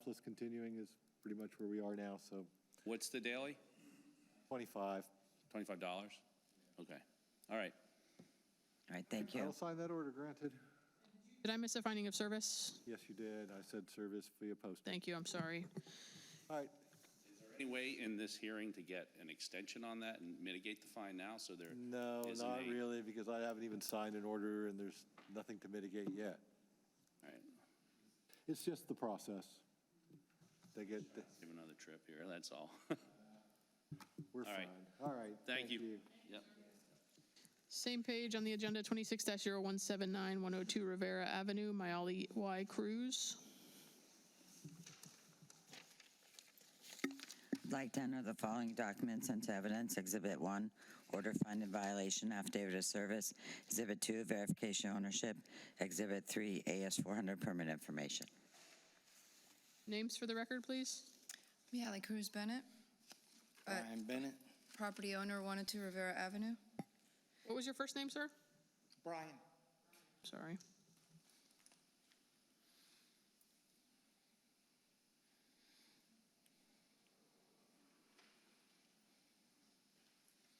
plus continuing is pretty much where we are now, so What's the daily? 25. $25? Okay. All right. All right, thank you. I'll sign that order, granted. Did I miss a finding of service? Yes, you did. I said service via posting. Thank you, I'm sorry. All right. Any way in this hearing to get an extension on that and mitigate the fine now so there No, isn't not a- really, because I haven't even signed an order and there's nothing to mitigate yet. All right. It's just the process. Give another trip here, that's all. We're All right. fine. All right. Thank you. Yep. Same page on the agenda, 26-0179-102 Rivera Avenue, Mayali Y. Cruz. I'd like to enter the following documents into evidence. Exhibit 1, order finding violation, affidavit of service. Exhibit 2, verification ownership. Exhibit 3, AS400 permit information. Names for the record, please. Mihaly Cruz Bennett, Brian Bennett. property owner, 102 Rivera Avenue. What was your first name, sir? Brian. Sorry.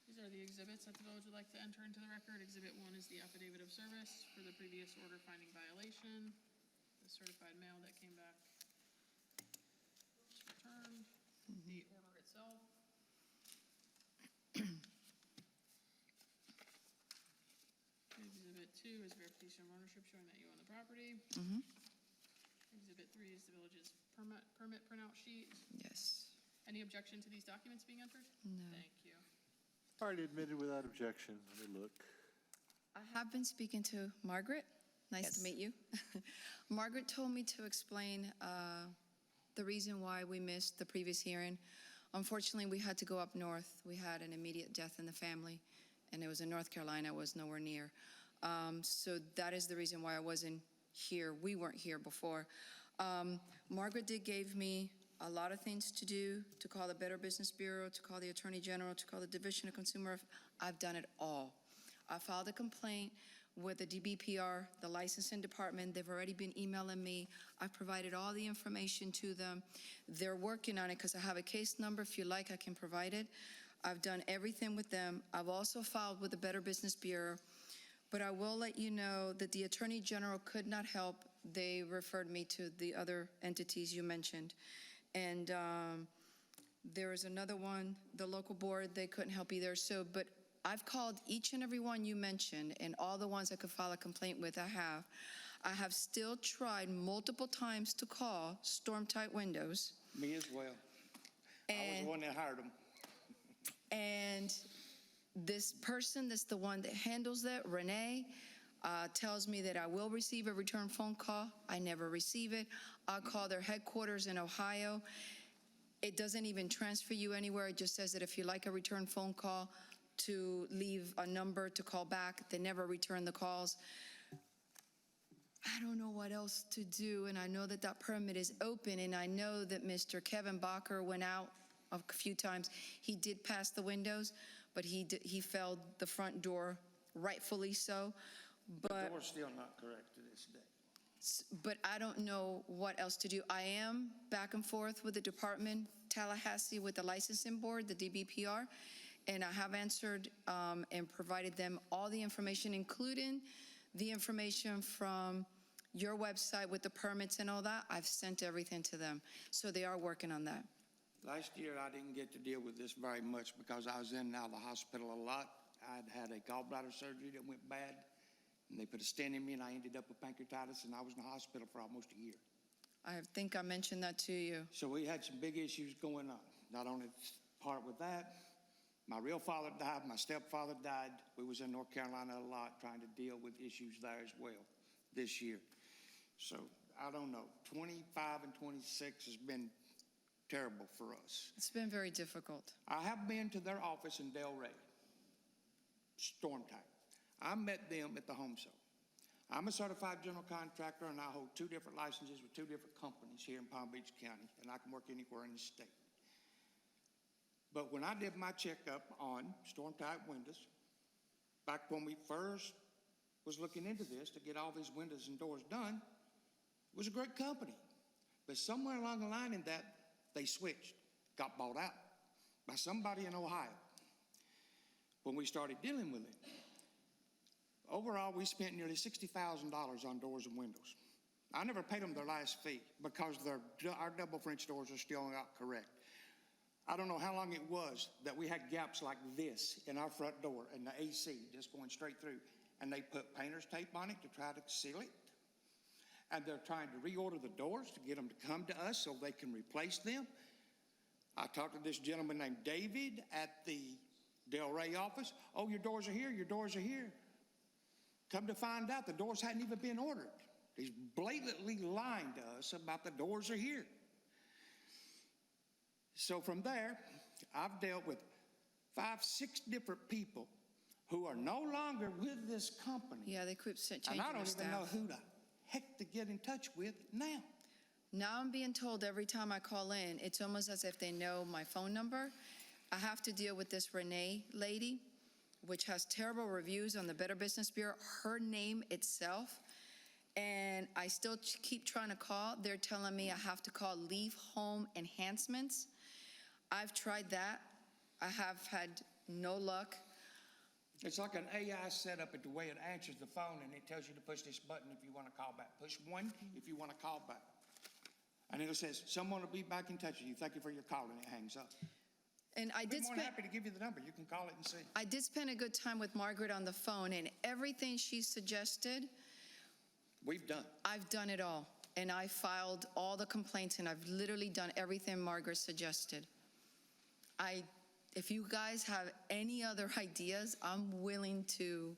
These are the exhibits that the village would like to enter into the record. Exhibit 1 is the affidavit of service for the previous order finding violation. The certified mail that came back was returned. The order itself. Exhibit 2 is verification of ownership showing that you own the property. Exhibit 3 is the village's permit printout sheet. Yes. Any objection to these documents being entered? No. Thank you. Already admitted without objection. Let me look. I have been speaking to Margaret. Nice Yes. to meet you. Margaret told me to explain the reason why we missed the previous hearing. Unfortunately, we had to go up north. We had an immediate death in the family, and it was in North Carolina. I was nowhere near. So that is the reason why I wasn't here. We weren't here before. Margaret did give me a lot of things to do, to call the Better Business Bureau, to call the Attorney General, to call the Division of Consumer. I've done it all. I filed a complaint with the DBPR, the licensing department. They've already been emailing me. I've provided all the information to them. They're working on it because I have a case number. If you like, I can provide it. I've done everything with them. I've also filed with the Better Business Bureau. But I will let you know that the Attorney General could not help. They referred me to the other entities you mentioned. And there is another one, the local board, they couldn't help either. So, but I've called each and every one you mentioned, and all the ones I could file a complaint with, I have. I have still tried multiple times to call Storm Tight Windows. Me as well. I was the one that hired them. And this person that's the one that handles that, Renee, tells me that I will receive a return phone call. I never receive it. I call their headquarters in Ohio. It doesn't even transfer you anywhere. It just says that if you like a return phone call, to leave a number to call back. They never return the calls. I don't know what else to do, and I know that that permit is open, and I know that Mr. Kevin Bacher went out a few times. He did pass the windows, but he failed the front door, rightfully so. The But door's still not correct to this day. but I don't know what else to do. I am back and forth with the department, Tallahassee, with the licensing board, the DBPR, and I have answered and provided them all the information, including the information from your website with the permits and all that. I've sent everything to them, so they are working on that. Last year, I didn't get to deal with this very much because I was in and out of the hospital a lot. I'd had a gallbladder surgery that went bad, and they put a stent in me, and I ended up with pancreatitis, and I was in the hospital for almost a year. I think I mentioned that to you. So we had some big issues going on. Not only part with that, my real father died, my stepfather died. We was in North Carolina a lot trying to deal with issues there as well this year. So I don't know, 25 and 26 has been terrible for us. It's been very difficult. I have been to their office in Del Rey, Storm Type. I met them at the home show. I'm a certified general contractor, and I hold 2 different licenses with 2 different companies here in Palm Beach County, and I can work anywhere in the state. But when I did my checkup on Storm Type windows, back when we first was looking into this to get all these windows and doors done, it was a great company. But somewhere along the line in that, they switched, got bought out by somebody in Ohio. When we started dealing with it, overall, we spent nearly $60,000 on doors and windows. I never paid them their last fee because our double French doors are still not correct. I don't know how long it was that we had gaps like this in our front door and the AC just going straight through. And they put painter's tape on it to try to seal it. And they're trying to reorder the doors to get them to come to us so they can replace them. I talked to this gentleman named David at the Del Rey office. Oh, your doors are here, your doors are here. Come to find out, the doors hadn't even been ordered. He's blatantly lying to us about the doors are here. So from there, I've dealt with 5, 6 different people who are no longer with this company. Yeah, they quit changing And I their don't even know staff. who the heck to get in touch with now. Now I'm being told every time I call in, it's almost as if they know my phone number. I have to deal with this Renee lady, which has terrible reviews on the Better Business Bureau, her name itself. And I still keep trying to call. They're telling me I have to call Leave Home Enhancements. I've tried that. I have had no luck. It's like an AI setup at the way it answers the phone, and it tells you to push this button if you want to call back. Push 1 if you want to call back. And it says, someone will be back in touch with you. Thank you for your call, and it hangs up. And I I'd did be more spend, than happy to give you the number. You can call it and see. I did spend a good time with Margaret on the phone, and everything she suggested, We've done. I've done it all. And I filed all the complaints, and I've literally done everything Margaret suggested. If you guys have any other ideas, I'm willing to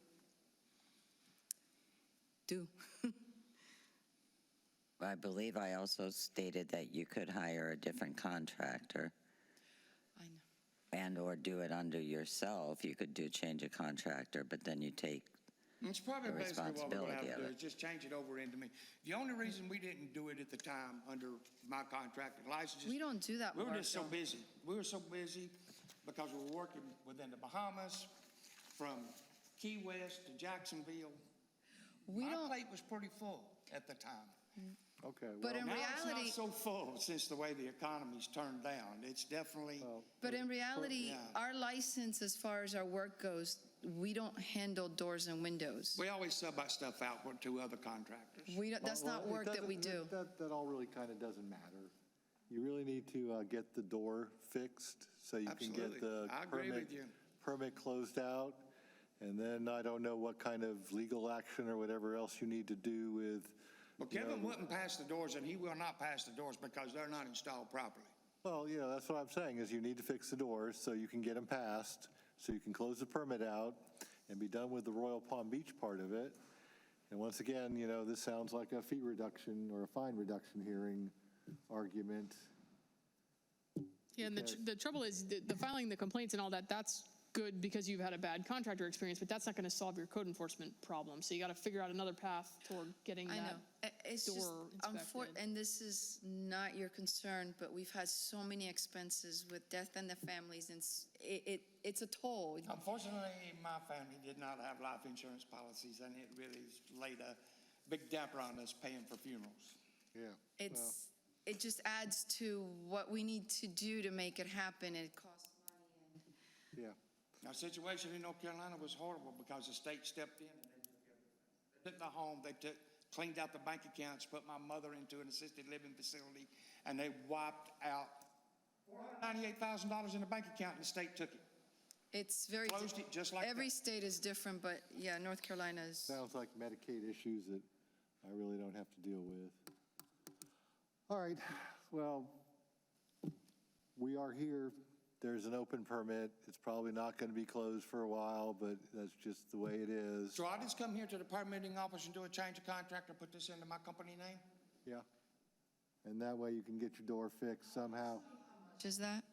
do. I believe I also stated that you could hire a different contractor I know. and/or do it under yourself. You could do change a contractor, but then you take It's probably the basically what we're going to have responsibility to of do it. is just change it over into me. The only reason we didn't do it at the time under my contracting licenses. We don't do that We were work, just so though. busy. We were so busy because we were working within the Bahamas, from Key West to Jacksonville. We My don't, plate was pretty full at the time. Okay, but well, in Now reality, it's not so full since the way the economy's turned down. It's definitely, but in reality, Yeah. our license, as far as our work goes, we don't handle doors and windows. we always sub our stuff out to other contractors. We don't, that's not it work that we doesn't- do. That all really kind of doesn't matter. You really need to get the door fixed so you can get Absolutely. the I agree with you. permit closed out. And then I don't know what kind of legal action or whatever else you need to do with. Well, Kevin wouldn't pass the doors, and he will not pass the doors because they're not installed properly. Well, yeah, that's what I'm saying, is you need to fix the doors so you can get them passed, so you can close the permit out and be done with the Royal Palm Beach part of it. And once again, this sounds like a fee reduction or a fine reduction hearing argument. Yeah, and the trouble is, the filing the complaints and all that, that's good because you've had a bad contractor experience, but that's not going to solve your code enforcement problem. So you got to figure out another path toward getting I know. that It's just, door inspected. and this is not your concern, but we've had so many expenses with death in the families, and it's a toll. Unfortunately, my family did not have life insurance policies, and it really laid a big damper on us paying for funerals. Yeah. It just adds to what we need to do to make it happen, and it costs money. Yeah. Our situation in North Carolina was horrible because the state stepped in and they took the home, cleaned out the bank accounts, put my mother into an assisted living facility, and they wiped out $498,000 in the bank account, and the state took it. It's very, Closed it just like every that. state is different, but yeah, North Carolina is. Sounds like Medicaid issues that I really don't have to deal with. All right, well, we are here. There's an open permit. It's probably not going to be closed for a while, but that's just the way it is. So I just come here to the permitting office and do a change of contract or put this into my company name? Yeah. And that way you can get your door fixed somehow. Just that?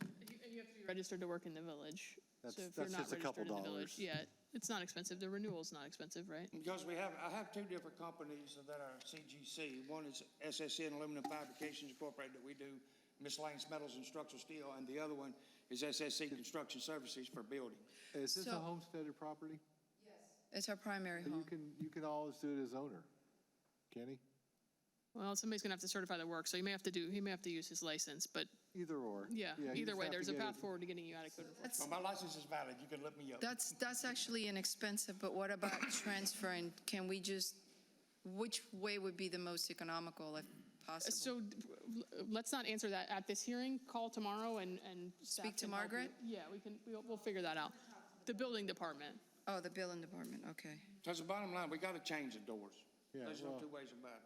And you have to be registered to work in the village. That's- So if you're that's not just a couple registered in the village, dollars. yeah, it's not expensive. The renewal's not expensive, right? Because I have 2 different companies that are CGC. One is SSN Aluminum Fabrications Incorporated that we do miscellaneous metals and structural steel, and the other one is SSC Construction Services for building. Is this a So- homesteaded property? It's our primary You home. can always do it as owner. Kenny? Well, somebody's gonna have to certify the work, so he may have to use his license, but Either or. yeah, you either just way, have to there's a get path it- forward to getting you out of code enforcement. Well, my license is valid, you can look me up. That's actually inexpensive, but what about transferring? Can we just, which way would be the most economical if possible? So let's not answer that at this hearing. Call tomorrow and staff Speak to can help you. Margaret? Yeah, we'll figure that out. The building department. Oh, the building department, okay. Because the bottom line, we got to change the doors. Yeah, There's no well- two ways about it.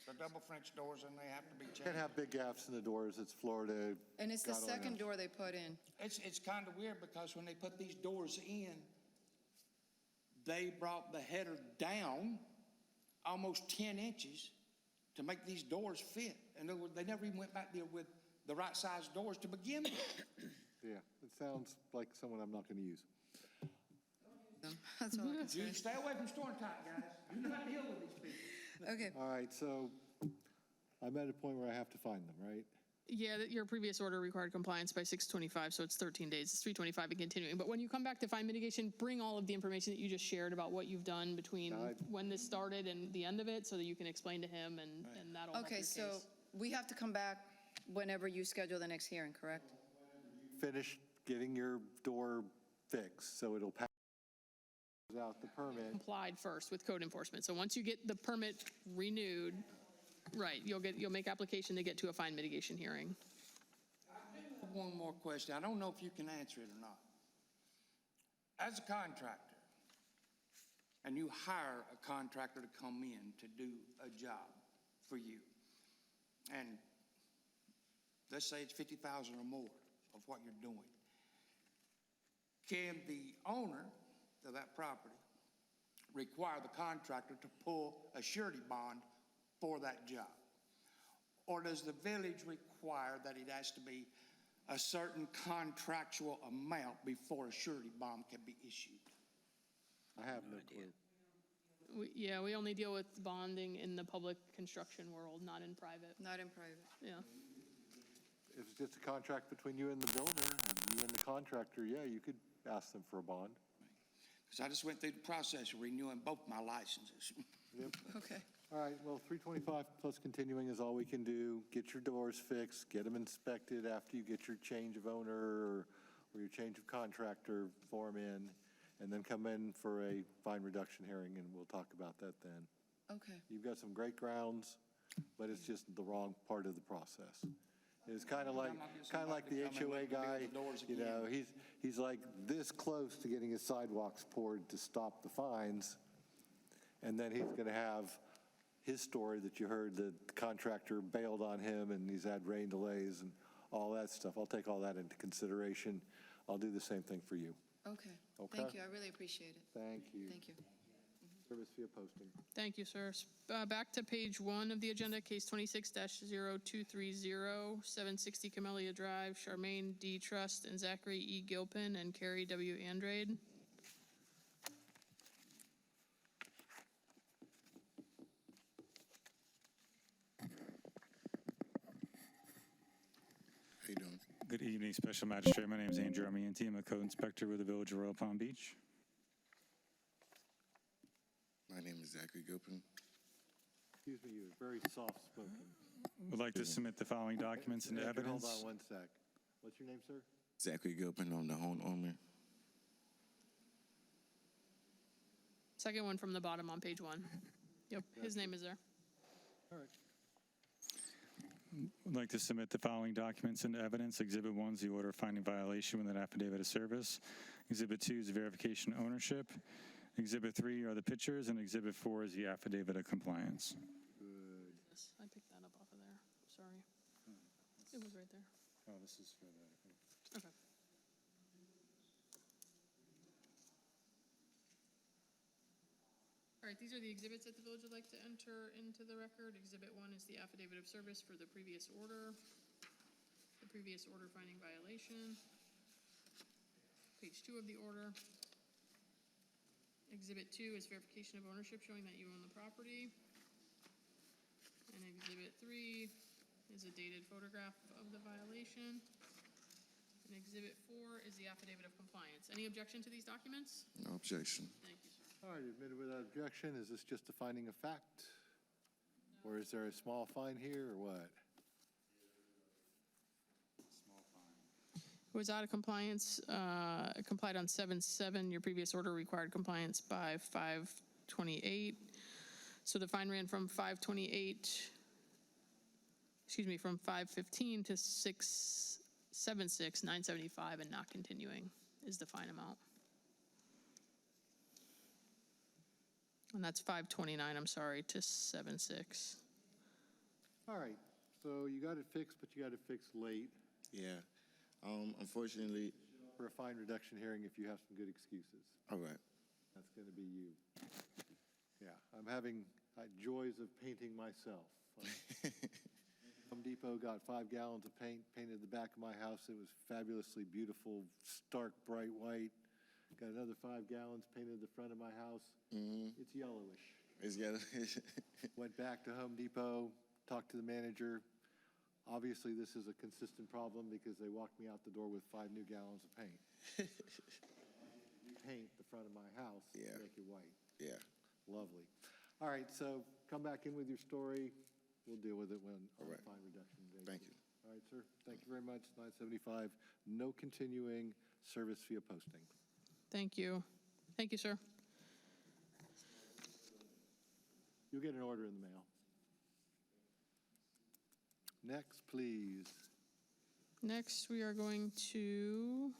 They're double French doors and they have to be Can't changed. have big gaps in the doors, it's Florida. And it's the God only second knows. door they put in. It's kind of weird because when they put these doors in, they brought the header down almost 10 inches to make these doors fit. And they never even went back there with the right size doors to begin with. Yeah, it sounds like someone I'm not going to use. That's all I can say. You stay away from storm type, guys. You do not deal with these people. Okay, All right, so I'm at a point where I have to find them, right? Yeah, your previous order required compliance by 6/25, so it's 13 days. It's 3/25 and continuing. But when you come back to find mitigation, bring all of the information that you just shared about what you've done between when this started and the end of it, so that you can explain to him and that'll help your okay, case. so we have to come back whenever you schedule the next hearing, correct? Finish getting your door fixed, so it'll pass out the permit. Complied first with code enforcement. So once you get the permit renewed, right, you'll make application to get to a fine mitigation hearing. One more question. I don't know if you can answer it or not. As a contractor, and you hire a contractor to come in to do a job for you, and let's say it's 50,000 or more of what you're doing, can the owner of that property require the contractor to pull a surety bond for that job? Or does the village require that it has to be a certain contractual amount before a surety bond can be issued? I have no clue. We only deal with bonding in the public construction world, not in private. Not in private. Yeah. If it's just a contract between you and the builder, and you and the contractor, yeah, you could ask them for a bond. Because I just went through the process of renewing both my licenses. Okay. All right, well, 325 plus continuing is all we can do. Get your doors fixed, get them inspected after you get your change of owner or your change of contractor form in, and then come in for a fine reduction hearing, and we'll talk about that then. Okay. You've got some great grounds, but it's just the wrong part of the process. It's kind of like the HOA guy, you know, he's like this close to getting his sidewalks poured to stop the fines, and then he's going to have his story that you heard, the contractor bailed on him and he's had rain delays and all that stuff. I'll take all that into consideration. I'll do the same thing for you. Okay. Okay. Thank you. I really appreciate it. Thank you. Thank you. Service fee posting. Thank you, sir. Back to page 1 of the agenda, case 26-0230, 760 Camellia Drive, Charmaine D. Trust and Zachary E. Gilpin and Carrie W. Andrade. How you doing? Good evening, Special Magistrate. My name is Andrew Armienti. I'm a code inspector with the Village of Royal Palm Beach. My name is Zachary Gilpin. Excuse me, you're very soft-spoken. Would like to submit the following documents and Hold evidence. on one sec. What's your name, sir? Zachary Gilpin, I'm the homeowner. Second one from the bottom on page 1. Yep, his name is there. All right. Would like to submit the following documents and evidence. Exhibit 1 is the order of finding violation with an affidavit of service. Exhibit 2 is verification of ownership. Exhibit 3 are the pictures, and Exhibit 4 is the affidavit of compliance. Yes, I picked that up off of there. Sorry. It was right there. Oh, this is for the... Okay. All right, these are the exhibits that the village would like to enter into the record. Exhibit 1 is the affidavit of service for the previous order finding violation. Page 2 of the order. Exhibit 2 is verification of ownership showing that you own the property. And Exhibit 3 is a dated photograph of the violation. And Exhibit 4 is the affidavit of compliance. Any objection to these documents? No objection. Thank you, sir. All right, admitted without objection. Is this just a finding of fact? Or is there a small fine here, or what? Was out of compliance, complied on 7/7. Your previous order required compliance by 5/28. So the fine ran from 5/28, from 5/15 to 6/7/6, 975, and not continuing is the fine amount. And that's 5/29, I'm sorry, to 7/6. All right, so you got it fixed, but you got it fixed late. Yeah. Unfortunately, For a fine reduction hearing, if you have some good excuses, all right. that's going to be you. Yeah, I'm having joys of painting myself. Home Depot got 5 gallons of paint, painted the back of my house. It was fabulously beautiful, stark, bright white. Got another 5 gallons, painted the front of my house. It's yellowish. It's got Went back to Home Depot, talked to the manager. Obviously, this is a consistent problem because they walked me out the door with 5 new gallons of paint. Paint the front of my house, Yeah. make it white. Yeah. Lovely. All right, so come back in with your story. We'll deal with it when on All right. fine reduction day. Thank you. All right, sir. Thank you very much. 975, no continuing service via posting. Thank you. Thank you, sir. You'll get an order in the mail. Next, please. Next, we are going to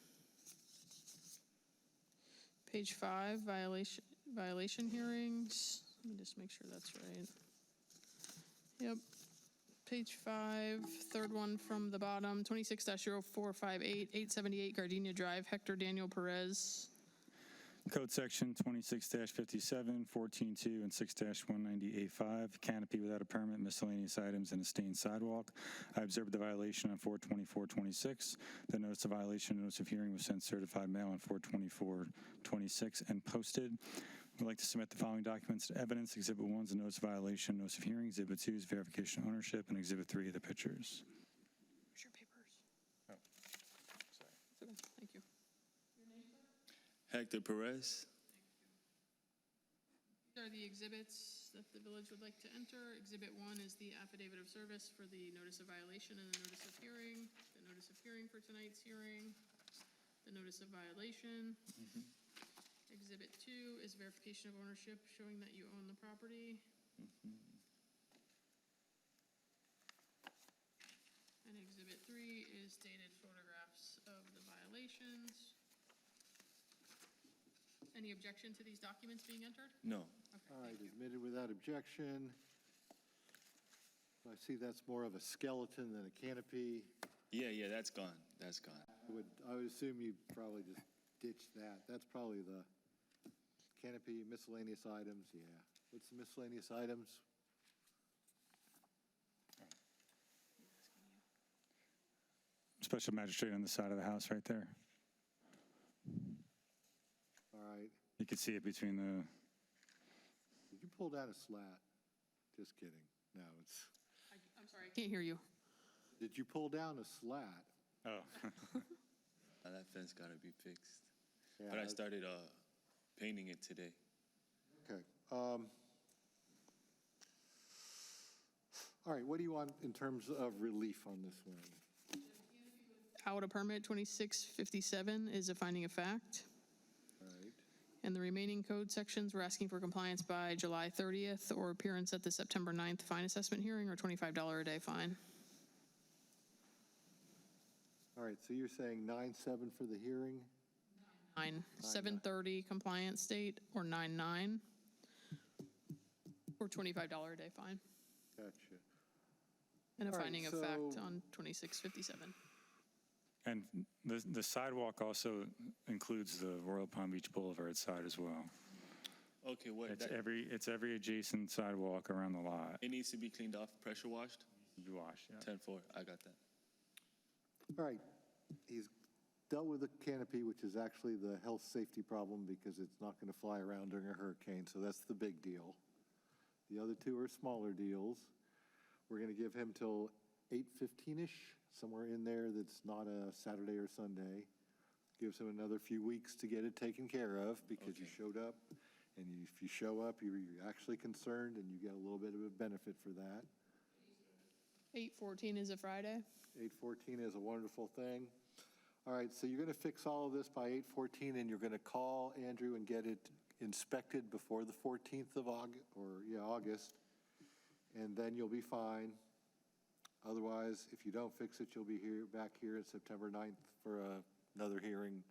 page 5, violation hearings. Let me just make sure that's right. Yep. Page 5, third one from the bottom, 26-0458, 878 Gardenia Drive, Hector Daniel Perez. Code section 26-57, 14.2, and 6-190A5, canopy without a permit, miscellaneous items, and a stained sidewalk. I observed the violation on 4/24/26. The notice of violation, notice of hearing was sent certified mail on 4/24/26 and posted. We'd like to submit the following documents to evidence. Exhibit 1 is a notice of violation, notice of hearing. Exhibit 2 is verification of ownership, and Exhibit 3 are the pictures. Where's your papers? Oh, sorry. Okay, thank you. Hector Perez. These are the exhibits that the village would like to enter. Exhibit 1 is the affidavit of service for the notice of violation and the notice of hearing, the notice of hearing for tonight's hearing, the notice of violation. Exhibit 2 is verification of ownership showing that you own the property. And Exhibit 3 is dated photographs of the violations. Any objection to these documents being entered? No. Okay, All right, thank you. admitted without objection. I see that's more of a skeleton than a canopy. Yeah, that's gone. That's gone. I would assume you probably just ditched that. That's probably the canopy, miscellaneous items, yeah. What's the miscellaneous items? Special magistrate on the side of the house right there. All right. You can see it between the, Did you pull down a slat? Just kidding. No, it's, I'm sorry, I can't hear you. did you pull down a slat? oh, That fence got to be fixed. Yeah, But I started painting it today. Okay. All right, what do you want in terms of relief on this one? Out a permit, 2657 is a finding of fact. All right. And the remaining code sections, we're asking for compliance by July 30th or appearance at the September 9th fine assessment hearing or $25 a day fine. All right, so you're saying 9/7 for the hearing? 7:30 compliance date or 9/9 or $25 a day fine. Gotcha. And a All right, finding of fact so- on 2657. and the sidewalk also includes the Royal Palm Beach Boulevard side as well. Okay, what? It's every adjacent sidewalk around the lot. It needs to be cleaned off, pressure washed. You wash, yeah. 10-4. I got that. All right, he's dealt with the canopy, which is actually the health safety problem because it's not going to fly around during a hurricane, so that's the big deal. The other two are smaller deals. We're going to give him till 8:15-ish, somewhere in there that's not a Saturday or Sunday. Gives him another few weeks to get it taken care of because you Okay. showed up And if you show up, you're actually concerned, and you get a little bit of a benefit for that. 8/14 is a Friday. 8/14 is a wonderful thing. All right, so you're going to fix all of this by 8/14, and you're going to call Andrew and get it inspected before the 14th of August, and then you'll be fine. Otherwise, if you don't fix it, you'll be back here on September 9th for another hearing.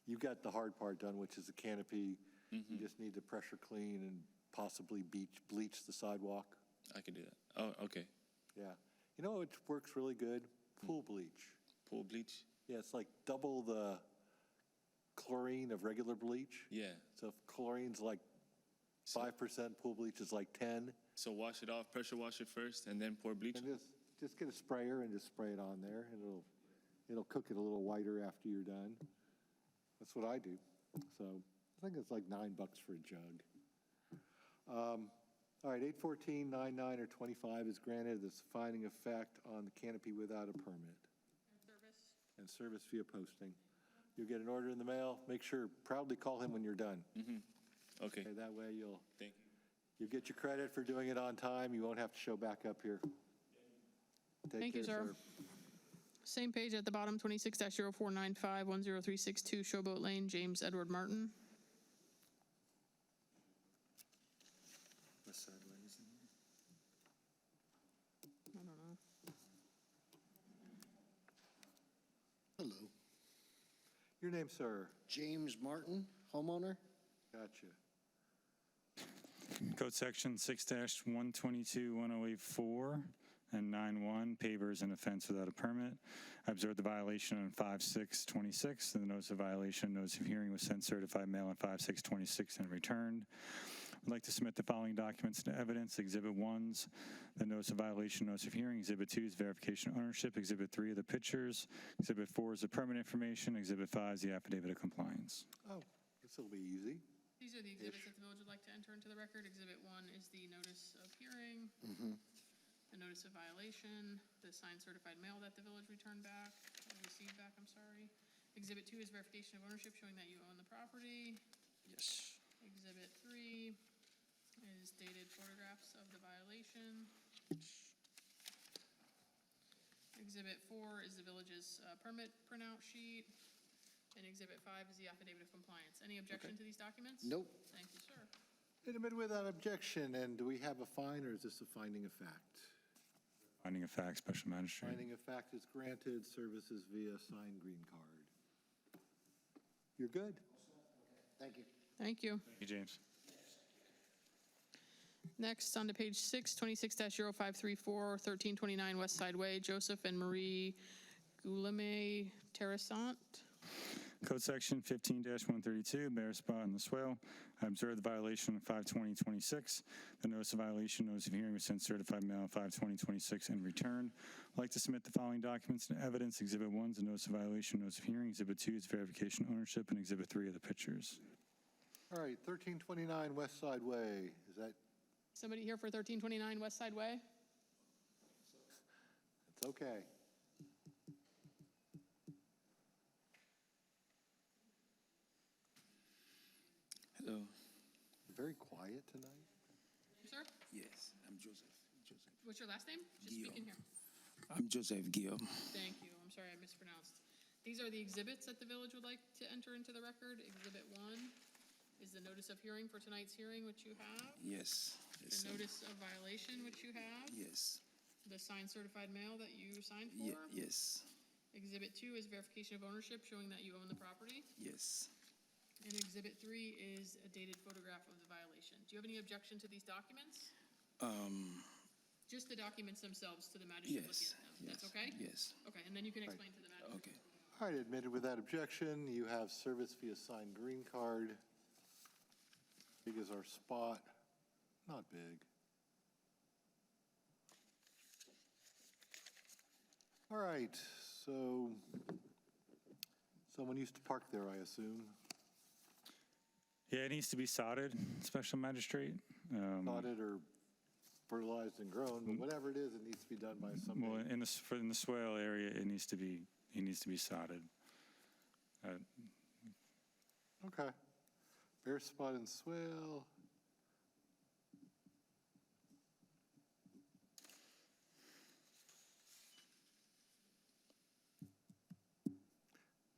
You got the hard part done, which is the canopy. You just need to pressure clean and possibly bleach the sidewalk. I can do that. Oh, okay. Yeah. You know what works really good? Pool bleach. Pool bleach? Yeah, it's like double the chlorine of regular bleach. Yeah. So if chlorine's like 5%, pool bleach is like 10. So wash it off, pressure wash it first, and then pour bleach? And just get a sprayer and just spray it on there, and it'll cook it a little whiter after you're done. That's what I do. So I think it's like $9 for a jug. All right, 8/14, 9/9, or 25 is granted this finding effect on the canopy without a permit. And service via posting. You'll get an order in the mail. Make sure, proudly call him when you're done. Okay. Okay, that way Thank you. you'll get your credit for doing it on time. You won't have to show back up here. Thank you, sir. Same page at the bottom, 26-0495, 10362 Showboat Lane, James Edward Martin. West Side Lane, isn't it? I don't know. Hello, Your name, sir? James Martin, homeowner. Gotcha. Code section 6-122-1084 and 9-1, pavers and a fence without a permit. I observed the violation on 5/6/26. The notice of violation, notice of hearing was sent certified mail on 5/6/26 and returned. I'd like to submit the following documents to evidence. Exhibit 1's the notice of violation, notice of hearing. Exhibit 2 is verification of ownership. Exhibit 3 are the pictures. Exhibit 4 is the permit information. Exhibit 5 is the affidavit of compliance. Oh, this will be easy. These are the exhibits that the village would like to enter into the record. Exhibit 1 is the notice of hearing, the notice of violation, the signed certified mail that the village returned back, or received back, I'm sorry. Exhibit 2 is verification of ownership showing that you own the property. Yes. Exhibit 3 is dated photographs of the violation. Exhibit 4 is the village's permit printout sheet. And Exhibit 5 is the affidavit of compliance. Any objection to these documents? Nope. Thank you, sir. Admitted without objection, and do we have a fine, or is this a finding of fact? Finding of fact, special magistrate. Finding of fact is granted, services via signed green card. You're good. Thank you. Thank you. Thank you, James. Next, on to page 6, 26-0534, 1329 West Side Way, Joseph and Marie Guillaume Terrasant. Code section 15-132, bare spot in the swale. I observed the violation on 5/20/26. The notice of violation, notice of hearing was sent certified mail on 5/20/26 and returned. I'd like to submit the following documents to evidence. Exhibit 1 is the notice of violation, notice of hearing. Exhibit 2 is verification of ownership, and Exhibit 3 are the pictures. All right, 1329 West Side Way, is that, Somebody here for 1329 West Side Way? it's okay. Hello. Very quiet tonight. Sir, Yes, I'm Joseph. what's your last name? Just speak in here. I'm Joseph Guillaume. Thank you. I'm sorry I mispronounced. These are the exhibits that the village would like to enter into the record. Exhibit 1 is the notice of hearing for tonight's hearing, which you have. Yes. Yes. The notice of violation, which you have. Yes. The signed certified mail that you signed for. Yes. Exhibit 2 is verification of ownership showing that you own the property. Yes. And Exhibit 3 is a dated photograph of the violation. Do you have any objection to these documents? Just the documents themselves to the magistrate looking Yes. at them. Yes. That's okay? Yes. Okay, and then you can explain to the magistrate. Okay. All right, admitted without objection. You have service via signed green card. Big is our spot. Not big. All right, so someone used to park there, I assume. Yeah, it needs to be sodded, special magistrate. Potted or fertilized and grown, but whatever it is, it needs to be done by Well, somebody. in the swale area, it needs to be sodded. Okay. Bare spot and swale.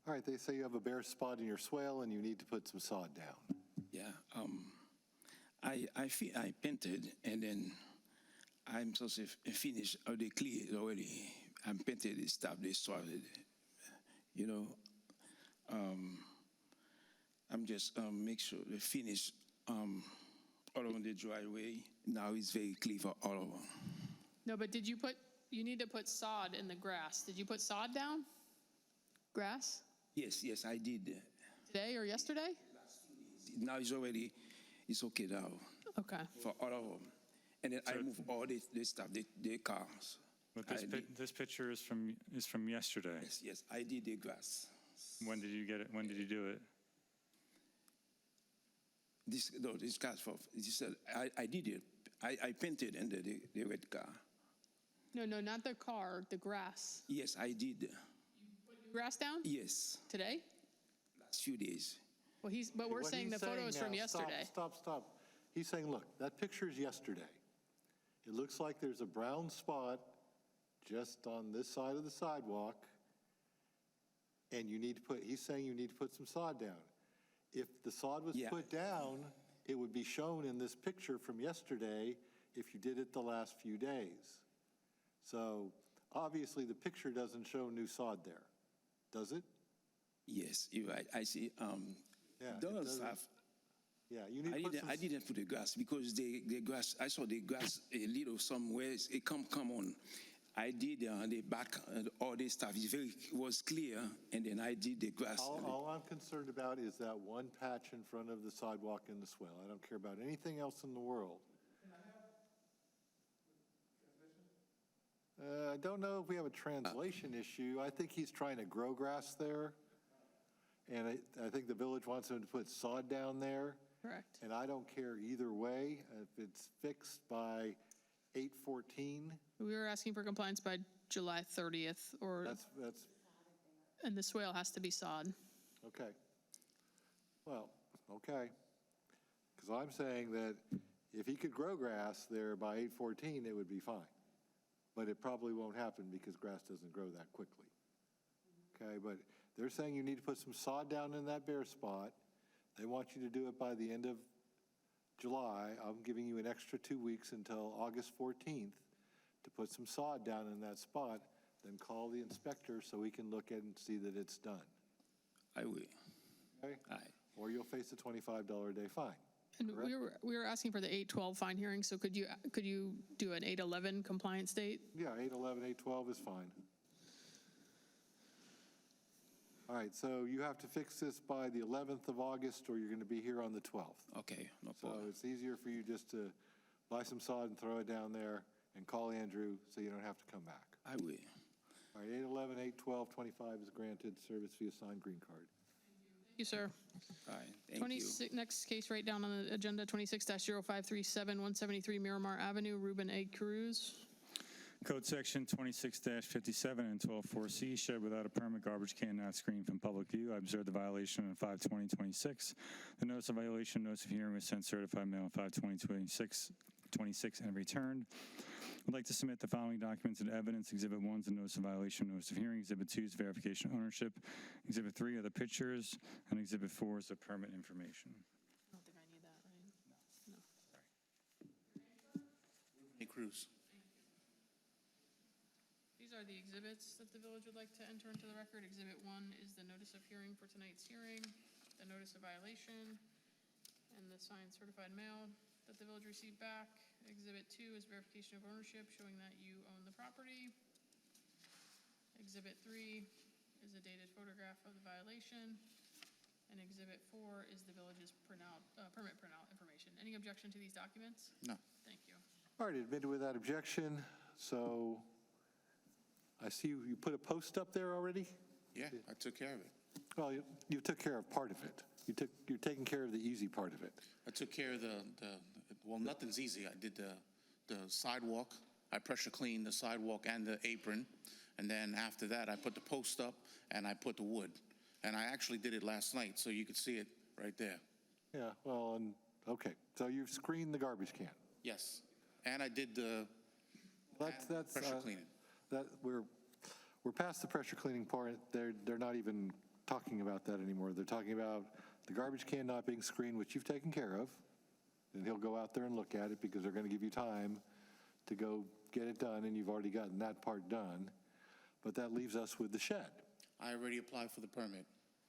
All right, they say you have a bare spot in your swale and you need to put some sod down. Yeah. I painted and then I'm supposed to finish. Or they cleared already. I'm painted. They stopped. They started. You know. I'm just make sure they finish all around the driveway. Now it's very clear for all of them. No, but you need to put sod in the grass. Did you put sod down? Grass? Yes, I did. Today or yesterday? Now it's okay now Okay. for all of them. And then I move all the stuff, the cars. But this picture is from yesterday. Yes, I did the grass. When did you get it? When did you do it? This car, I did it. I painted under the red car. No, not the car, the grass. Yes, I did. Grass down? Yes, Today? last few days. Well, we're What saying he's the photo is from now- yesterday. Stop. He's saying, look, that picture's yesterday. It looks like there's a brown spot just on this side of the sidewalk, and he's saying you need to put some sod down. If the sod was Yeah. put down, it would be shown in this picture from yesterday if you did it the last few days. So obviously the picture doesn't show new sod there, does it? Yes, you're right. I see. Yeah, it Those doesn't. have. Yeah, you need to put some. I didn't put the grass because the grass. I saw the grass a little somewhere. It come on. I did the back all this stuff. It was clear, and then I did the grass. All I'm concerned about is that one patch in front of the sidewalk in the swale. I don't care about anything else in the world. I don't know if we have a translation issue. I think he's trying to grow grass there. And I think the village wants him to put sod down there. Correct. And I don't care either way. If it's fixed by 8/14, We were asking for compliance by July 30th, that's, and the swale has to be sod. okay. Well, okay. Because I'm saying that if he could grow grass there by 8/14, it would be fine. But it probably won't happen because grass doesn't grow that quickly. Okay, but they're saying you need to put some sod down in that bare spot. They want you to do it by the end of July. I'm giving you an extra 2 weeks until August 14th to put some sod down in that spot. Then call the inspector so we can look at and see that it's done. I will. Okay? Aye. Or you'll face a $25 a day fine. And we were asking for the 8/12 fine hearing, so could you do an 8/11 compliance date? Yeah, 8/11, 8/12 is fine. All right, so you have to fix this by the 11th of August, or you're going to be here on the 12th. Okay, no So problem. it's easier for you just to buy some sod and throw it down there and call Andrew so you don't have to come back. I will. All right, 8/11, 8/12, 25 is granted, service via signed green card. Thank you, sir. All right, thank you. 26, next case right down on the agenda, 26-0537, 173 Miramar Avenue, Ruben A. Cruz. Code Section 26-57 and 12-4C, shed without a permit, garbage can not screened from public view. I observed the violation on 5/20/26. The notice of violation, notice of hearing was sent certified mail on 5/20/26 and returned. I'd like to submit the following documents and evidence. Exhibit 1 is the notice of violation, notice of hearing. Exhibit 2 is verification of ownership. Exhibit 3 are the pictures, and Exhibit 4 is the permit information. I don't think I need that, right? Hey, Cruz. These are the exhibits that the village would like to enter into the record. Exhibit 1 is the notice of hearing for tonight's hearing, the notice of violation, and the signed certified mail that the village received back. Exhibit 2 is verification of ownership, showing that you own the property. Exhibit 3 is a dated photograph of the violation. And Exhibit 4 is the village's permit printout information. Any objection to these documents? No. Thank you. All right, admitted without objection. So I see you put a post up there already? Yeah, I took care of it. Well, you took care of part of it. You're taking care of the easy part of it. I took care of well, nothing's easy. I did the sidewalk. I pressure cleaned the sidewalk and the apron. And then after that, I put the post up and I put the wood. And I actually did it last night, so you could see it right there. Yeah, well, and, okay, so you've screened the garbage can. Yes. And I did the That's, pressure cleaning. that, we're past the pressure cleaning part. They're not even talking about that anymore. They're talking about the garbage can not being screened, which you've taken care of. And he'll go out there and look at it because they're going to give you time to go get it done, and you've already gotten that part done. But that leaves us with the shed. I already applied for the permit,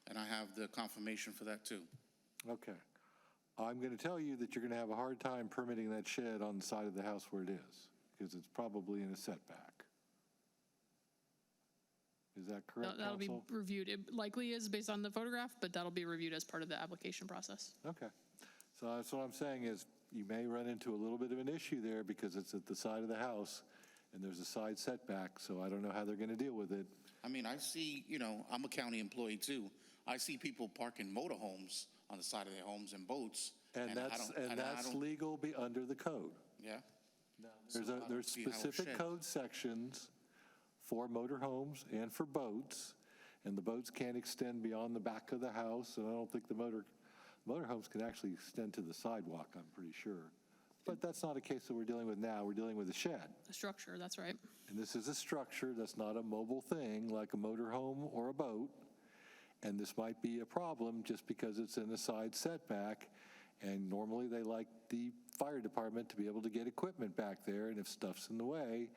and I have the confirmation for that too. Okay. I'm going to tell you that you're going to have a hard time permitting that shed on the side of the house where it is, because it's probably in a setback. Is that correct, That'll be counsel? reviewed. It likely is based on the photograph, but that'll be reviewed as part of the application process. Okay. So that's what I'm saying is you may run into a little bit of an issue there because it's at the side of the house and there's a side setback, so I don't know how they're going to deal with it. I mean, I see, I'm a county employee too. I see people parking motorhomes on the side of their homes and boats. And that's legal under the code. Yeah. There's see how a specific shed- code sections for motorhomes and for boats, and the boats can't extend beyond the back of the house, and I don't think the motorhomes can actually extend to the sidewalk, I'm pretty sure. But that's not a case that we're dealing with now. We're dealing with a shed. A structure, that's right. And this is a structure that's not a mobile thing like a motorhome or a boat. And this might be a problem just because it's in a side setback. And normally they like the fire department to be able to get equipment back there. And if stuff's in the way,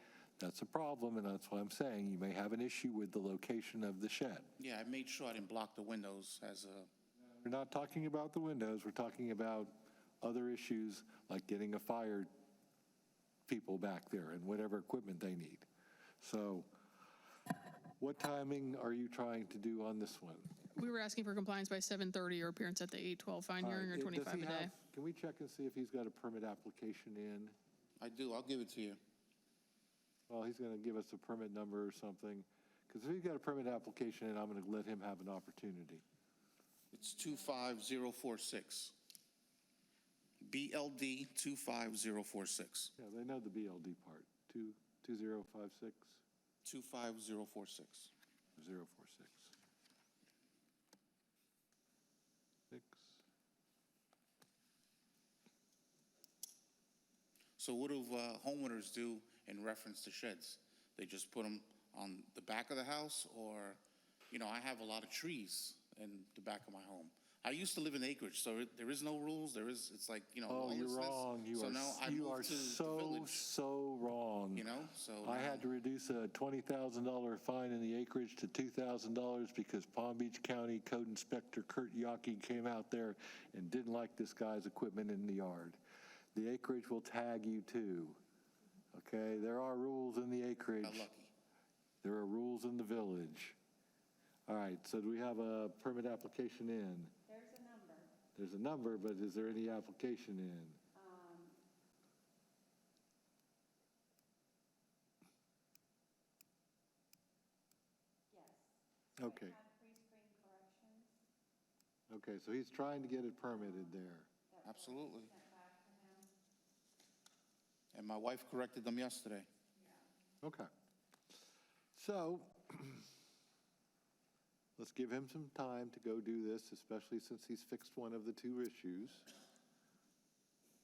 that's a problem. And that's why I'm saying you may have an issue with the location of the shed. Yeah, I made sure I didn't block the windows as a, We're not talking about the windows. We're talking about other issues like getting a fire people back there and whatever equipment they need. So what timing are you trying to do on this one? We were asking for compliance by 7:30 or appearance at the 8:12 fine hearing, or Does 25 he a day. have- Can we check and see if he's got a permit application in? I do, I'll give it to you. Well, he's going to give us a permit number or something. Because if he's got a permit application in, I'm going to let him have an opportunity. It's 25046. BLD 25046. Yeah, they know the BLD part. 2056 25046. 046. 6. So what do homeowners do in reference to sheds? They just put them on the back of the house, or, I have a lot of trees in the back of my home. I used to live in acreage, so there is no rules. It's like, Oh, you're homelessness. wrong. So now I You moved are to the so village, wrong. so I now- had to reduce a $20,000 fine in the acreage to $2,000 because Palm Beach County Code Inspector Kurt Yockey came out there and didn't like this guy's equipment in the yard. The acreage will tag you too. Okay, there are rules in the acreage. Got lucky. There are rules in the village. All right, so do we have a permit application in? There's a number. There's a number, but is there any application in? Yes. Okay. Okay, so he's trying to get it permitted there. Absolutely. And my wife corrected them yesterday. Okay. So, let's give him some time to go do this, especially since he's fixed one of the two issues.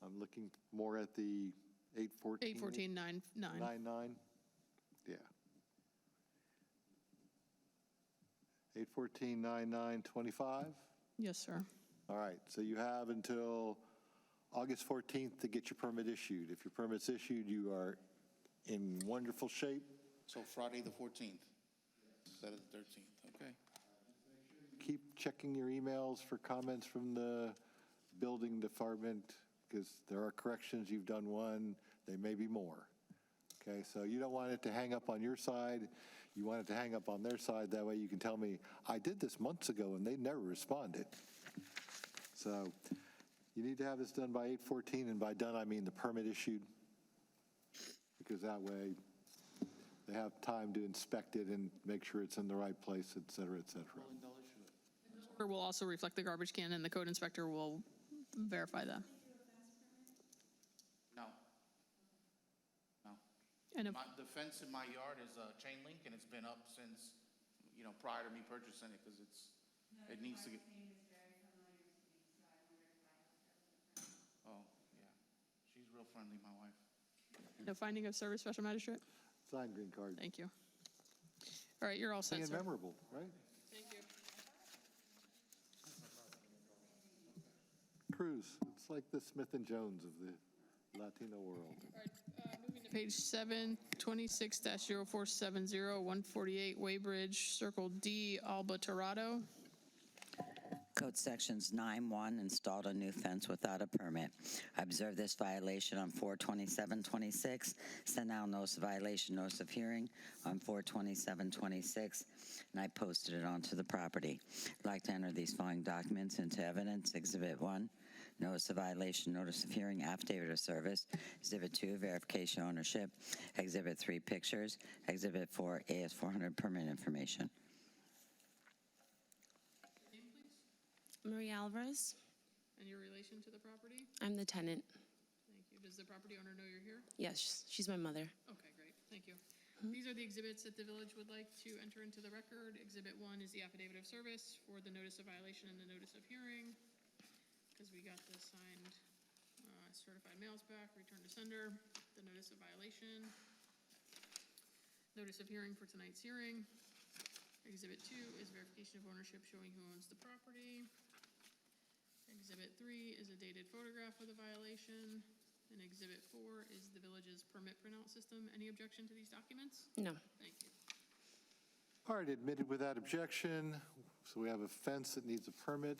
I'm looking more at the 814. 8:14:99. 99? Yeah. 814-9925? Yes, sir. All right, so you have until August 14th to get your permit issued. If your permit's issued, you are in wonderful shape. So Friday the 14th, instead of the 13th, okay? Keep checking your emails for comments from the building department, because there are corrections. You've done one, there may be more. Okay, so you don't want it to hang up on your side. You want it to hang up on their side. That way you can tell me, I did this months ago and they never responded. So you need to have this done by 8/14, and by done, I mean the permit issued, because that way they have time to inspect it and make sure it's in the right place, et cetera, et cetera. Order will also reflect the garbage can, and the code inspector will verify that. No. No. And if, The fence in my yard is chain link, and it's been up since, prior to me purchasing it, because it needs to get. friendly, my wife. No finding of service, Special Magistrate? Signed green card. Thank you. All right, you're all set, Being sir. memorable, right? Thank you. Cruz, it's like the Smith and Jones of the Latino world. All right, moving to page 7, 26-0470, 148 Waybridge, Circle D, Alba Torado. Code Sections 9-1, installed a new fence without a permit. I observed this violation on 4/27/26, sent out notice of violation, notice of hearing on 4/27/26, and I posted it onto the property. I'd like to enter these following documents into evidence. Exhibit 1, notice of violation, notice of hearing, affidavit of service. Exhibit 2, verification ownership. Exhibit 3, pictures. Exhibit 4, AS400 permit information. Name, please, Maria Alvarez. and your relation to the property. I'm the tenant. Thank you. Does the property owner know you're here? Yes, she's my mother. Okay, great. Thank you. These are the exhibits that the village would like to enter into the record. Exhibit 1 is the affidavit of service for the notice of violation and the notice of hearing, because we got the signed certified mails back, return to sender, the notice of violation, notice of hearing for tonight's hearing. Exhibit 2 is verification of ownership showing who owns the property. Exhibit 3 is a dated photograph of the violation. And Exhibit 4 is the village's permit printout system. Any objection to these documents? No. Thank you. All right, admitted without objection. So we have a fence that needs a permit.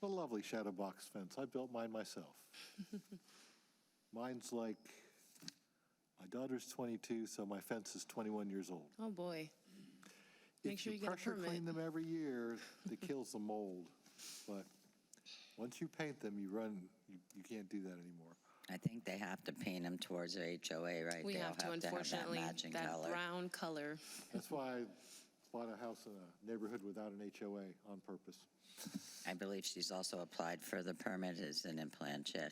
A lovely shadow box fence. I built mine myself. Mine's like, my daughter's 22, so my fence is 21 years old. Oh, boy. Make sure you get a If you pressure clean permit. them every year, it kills the mold. But once you paint them, you can't do that anymore. I think they have to paint them towards their HOA, right? We They all have to, unfortunately, matching that color. brown color. That's why I bought a house in a neighborhood without an HOA on purpose. I believe she's also applied for the permit as an in-plan check.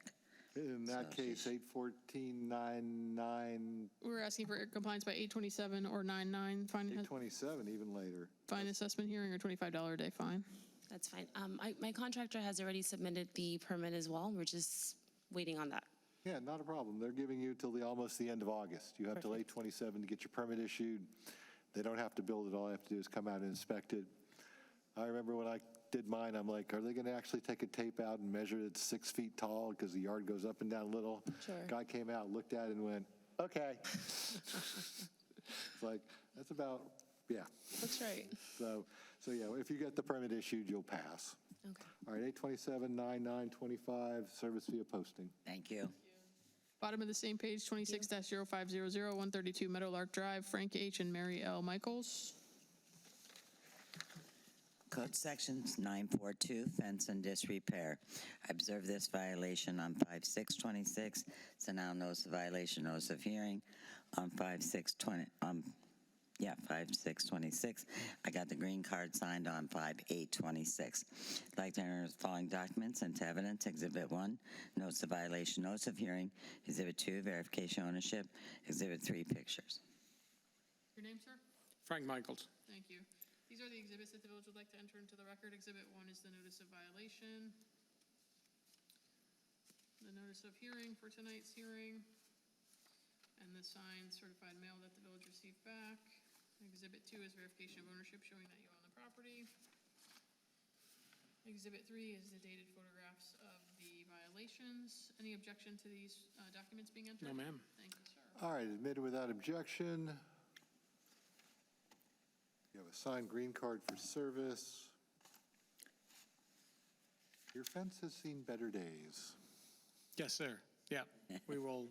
In that So case, she's- 81499, We're asking for compliance by 827 or 99, fine 827, even later. assessment hearing, or $25 a day fine. That's fine. My contractor has already submitted the permit as well. We're just waiting on that. Yeah, not a problem. They're giving you till almost the end of August. You have till 827 to get your permit issued. They don't have to build it. All they have to do is come out and inspect it. I remember when I did mine, I'm like, are they going to actually take a tape out and measure it 6 feet tall because the yard goes up and down a little? Sure. Guy came out, looked at it, and went, okay. It's like, that's about, yeah. That's right. So yeah, if you get the permit issued, you'll pass. Okay. All right, 827-9925, service via posting. Thank you. Bottom of the same page, 26-0500, 132 Meadowlark Drive, Frank H. and Mary L. Michaels. Code Sections 942, fence and disrepair. I observed this violation on 5/6/26, sent out notice of violation, notice of hearing on 5/6/26. I got the green card signed on 5/8/26. I'd like to enter the following documents into evidence. Exhibit 1, notice of violation, notice of hearing. Exhibit 2, verification ownership. Exhibit 3, pictures. Your name, sir? Frank Michaels. Thank you. These are the exhibits that the village would like to enter into the record. Exhibit 1 is the notice of violation, the notice of hearing for tonight's hearing, and the signed certified mail that the village received back. Exhibit 2 is verification of ownership showing that you own the property. Exhibit 3 is the dated photographs of the violations. Any objection to these documents being entered? No, ma'am. Thank you, sir. All right, admitted without objection. You have a signed green card for service. Your fence has seen better days. Yes, sir. Yeah, we will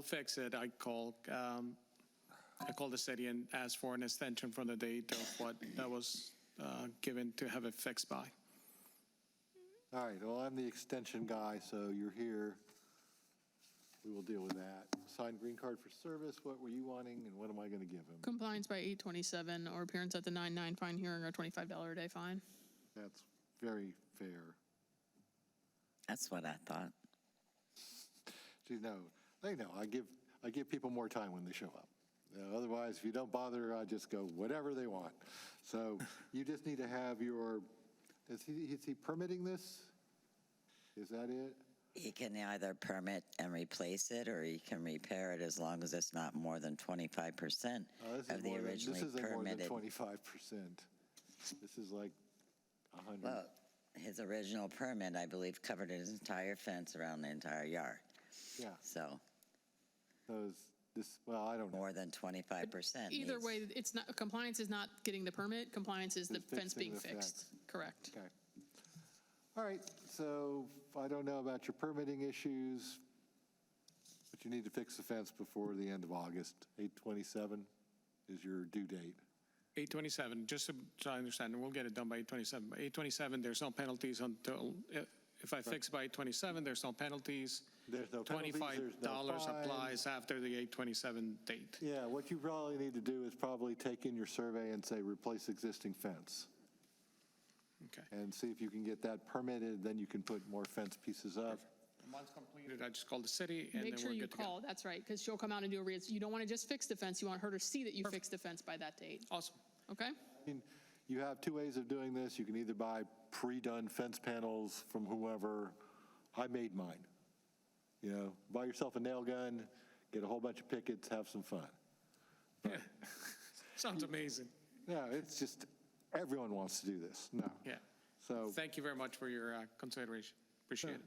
fix it. I called the city and asked for an extension from the date of what that was given to have it fixed by. All right, well, I'm the extension guy, so you're here. We will deal with that. Signed green card for service, what were you wanting, and what am I going to give him? Compliance by 827 or appearance at the 9/9 fine hearing or $25 a day fine. That's very fair. That's what I thought. See, no, they know, I give people more time when they show up. Otherwise, if you don't bother, I just go whatever they want. So you just need to have Is he permitting this? Is that it? He can either permit and replace it, or he can repair it as long as it's not more than 25% of the originally This isn't more than permitted. 25%. This is like 100. Well, his original permit, I believe, covered his entire fence around the entire yard. Yeah, So well, I don't know. more than 25%. Either needs- way, it's not, compliance is not getting the permit, compliance is the Is fence fixing being the fixed. fence. Correct. Okay. All right, so I don't know about your permitting issues, but you need to fix the fence before the end of August. 8/27 is your due date. 8/27, just so I understand, and we'll get it done by 8/27. By 8/27, there's no penalties until, if I fix by 8/27, there's no penalties. There's no penalties, there's no $25 fines. applies after the 8/27 date. Yeah, what you probably need to do is probably take in your survey and say, replace existing fence. Okay. And see if you can get that permitted, then you can put more fence pieces up. Once completed, I just call the city, and then Make sure we're you good to go. call, that's right, because she'll come out and do you don't want to just fix the fence, you want her to see that you fixed the fence by that date, Awesome. okay? I mean, you have two ways of doing this. You can either buy pre-done fence panels from whoever. I made mine. You know, buy yourself a nail gun, get a whole bunch of pickets, have some fun. Yeah. Sounds amazing. Yeah, it's just, everyone wants to do this. No. Yeah. So, Thank you very much for your consideration. Appreciate it.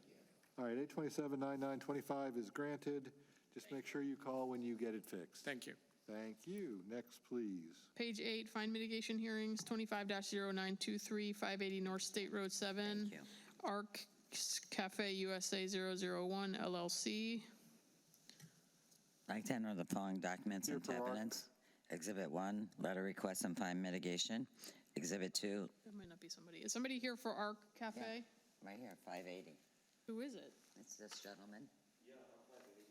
all right, 8/27/99/25 is granted. Just make sure you call when you get it fixed. Thank you. Thank you. Next, please. Page 8, fine mitigation hearings, 25-0923, 580 North State Road 7. Thank you. Arc Cafe USA 001 LLC. I'd like to enter the following documents Here into for Arc. evidence. Exhibit 1, letter request and fine mitigation. Exhibit 2, That might not be somebody. Is somebody here for Arc Cafe? right here, 580. Who is it? It's this gentleman.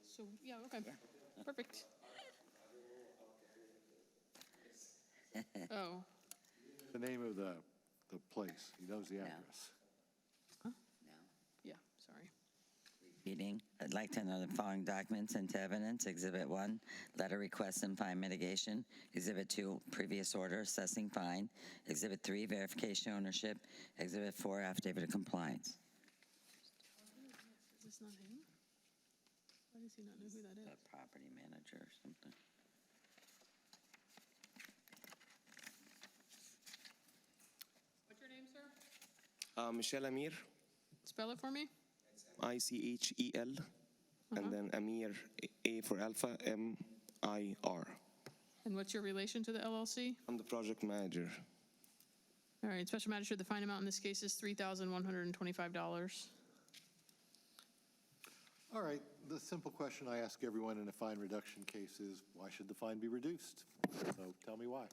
So, yeah, okay, perfect. Oh, The name of the place. He knows the address. No. yeah, sorry. Reading. I'd like to enter the following documents into evidence. Exhibit 1, letter request and fine mitigation. Exhibit 2, previous order assessing fine. Exhibit 3, verification ownership. Exhibit 4, affidavit of compliance. Is this not him? Why does he not know who that The is? property manager or something. What's your name, sir? Michelle Amir, Spell it for me. ICHEL, and then Amir, A for Alpha, MIR. And what's your relation to the LLC? I'm the project manager. All right, Special Magistrate, the fine amount in this case is $3,125. All right, the simple question I ask everyone in a fine reduction case is, why should the fine be reduced? So tell me why.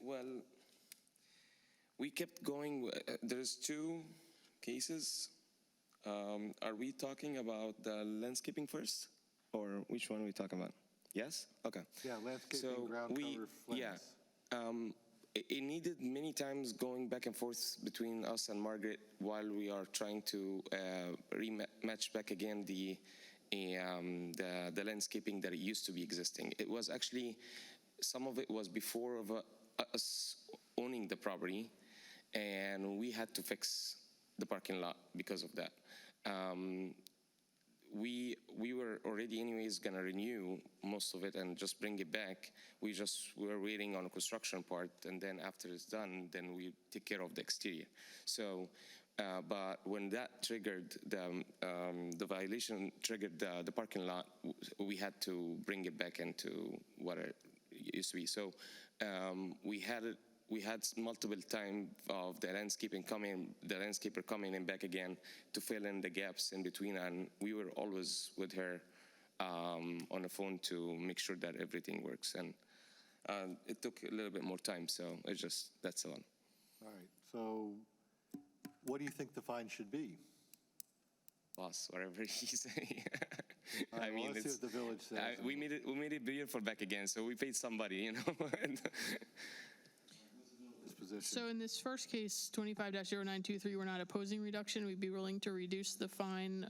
Well, we kept going. There's two cases. Are we talking about the landscaping first, or which one are we talking about? Yes? Okay. Yeah, landscaping, So ground cover, yeah, flames. it needed many times going back and forth between us and Margaret while we are trying to rematch back again the landscaping that it used to be existing. It was actually, some of it was before of us owning the property, and we had to fix the parking lot because of that. We were already anyways gonna renew most of it and just bring it back. We were waiting on the construction part, and then after it's done, then we take care of the exterior. So, but when that triggered, the violation triggered the parking lot, we had to bring it back into what it used to be. So we had multiple time of the landscaper coming in back again to fill in the gaps in between, and we were always with her on the phone to make sure that everything works. And it took a little bit more time, so that's the one. All right, so what do you think the fine should be? Boss, whatever he say. All right, I mean, let's see what the village says. we made it beautiful back again, so we paid somebody, you know. Disposition. So in this first case, 25-0923, we're not opposing reduction. We'd be willing to reduce the fine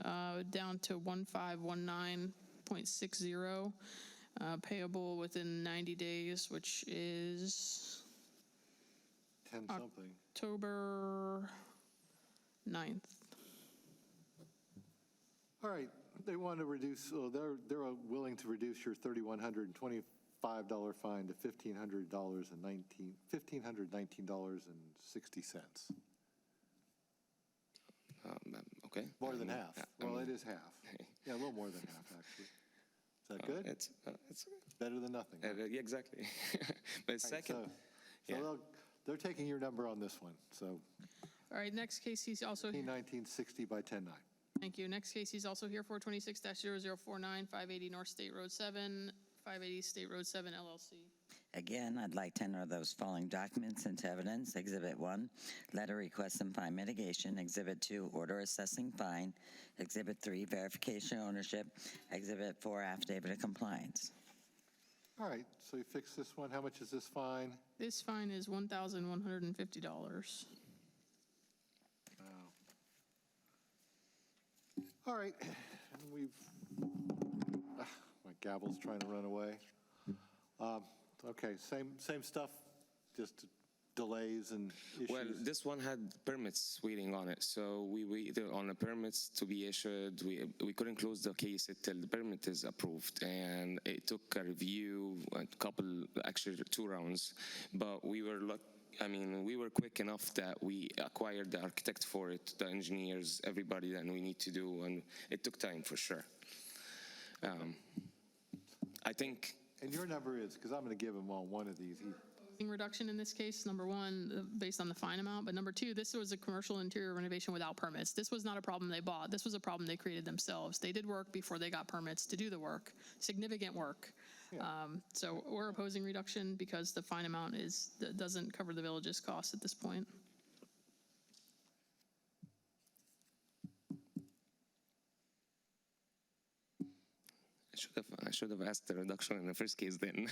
down to 1519.60, payable within 90 days, which is 10-something. October 9th. All right, they want to reduce, they're willing to reduce your $3,125 fine to $1,519.60. Okay. More than half. I Well, mean, it is half. Yeah, a little more than half, actually. Is that good? It's Better than nothing. yeah, exactly. But All right, second, so yeah. they're taking your number on this one, so All right, next case, he's also, 1960 by 10-9. thank you. Next case, he's also here, 426-0049, 580 North State Road 7, 580 State Road 7 LLC. Again, I'd like to enter those following documents into evidence. Exhibit 1, letter requesting fine mitigation. Exhibit 2, order assessing fine. Exhibit 3, verification of ownership. Exhibit 4, affidavit of compliance. All right, so you fix this one. How much is this fine? This fine is $1,150. Wow. All right, and my gavel's trying to run away. Okay, same stuff, just delays and issues. Well, this one had permits waiting on it, so we waited on the permits to be issued. We couldn't close the case until the permit is approved, and it took a review, actually 2 rounds. But we were we were quick enough that we acquired the architect for it, the engineers, everybody that we need to do, and it took time for sure. I think. And your number is, because I'm going to give him on one of these. Reduction in this case, number 1, based on the fine amount, but number 2, this was a commercial interior renovation without permits. This was not a problem they bought. This was a problem they created themselves. They did work before they got permits to do the work, significant work. Yeah. So we're opposing reduction because the fine amount doesn't cover the village's costs at this point. I should have asked the reduction in the first case then.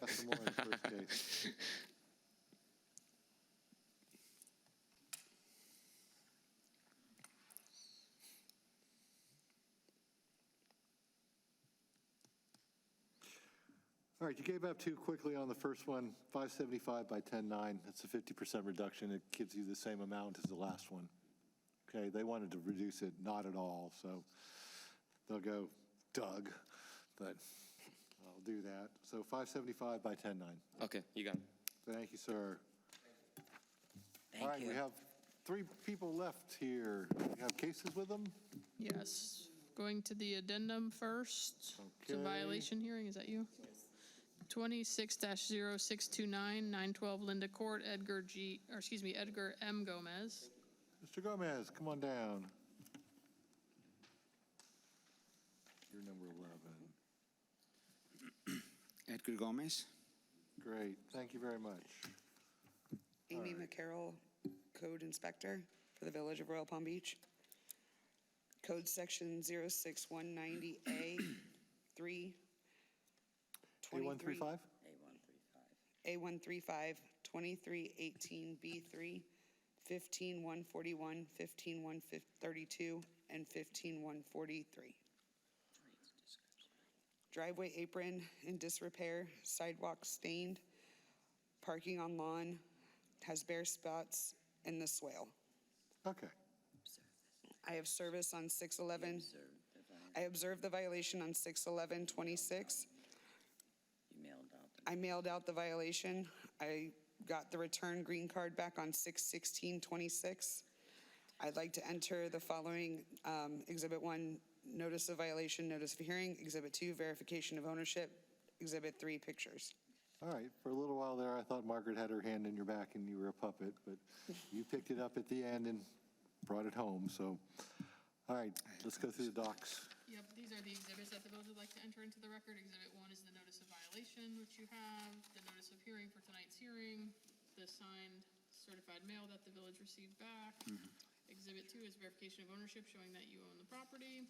That's more in the first case. All right, you gave up too quickly on the first one, 575 by 10-9. That's a 50% reduction. It gives you the same amount as the last one. Okay, they wanted to reduce it, not at all, so they'll go, Doug, but I'll do that. So 575 by 10-9. Okay, you got it. Thank you, sir. Thank All right, you. we have 3 people left here. You have cases with them? Yes. Going to the addendum first. It's a Okay. violation hearing, is that you? 26-0629, 912 Linda Court, Edgar M. Gomez. Mr. Gomez, come on down. You're number 11. Edgar Gomez. Great, thank you very much. Amy McCarroll, Code Inspector for the Village of Royal Palm Beach. Code Section 06190A 3. A135? A135, 2318B3, 15141, 15132, and 15143. Driveway apron in disrepair, sidewalk stained, parking on lawn, has bare spots in the swale. Okay. I have service on 6/11. I observed the violation on 6/11/26. I mailed out the violation. I got the return green card back on 6/16/26. I'd like to enter the following Exhibit 1, notice of violation, notice of hearing. Exhibit 2, verification of ownership. Exhibit 3, pictures. All right, for a little while there, I thought Margaret had her hand in your back and you were a puppet, but you picked it up at the end and brought it home, so. All right, let's go through the docs. Yep, these are the exhibits that the village would like to enter into the record. Exhibit 1 is the notice of violation, which you have, the notice of hearing for tonight's hearing, the signed certified mail that the village received back. Exhibit 2 is verification of ownership showing that you own the property.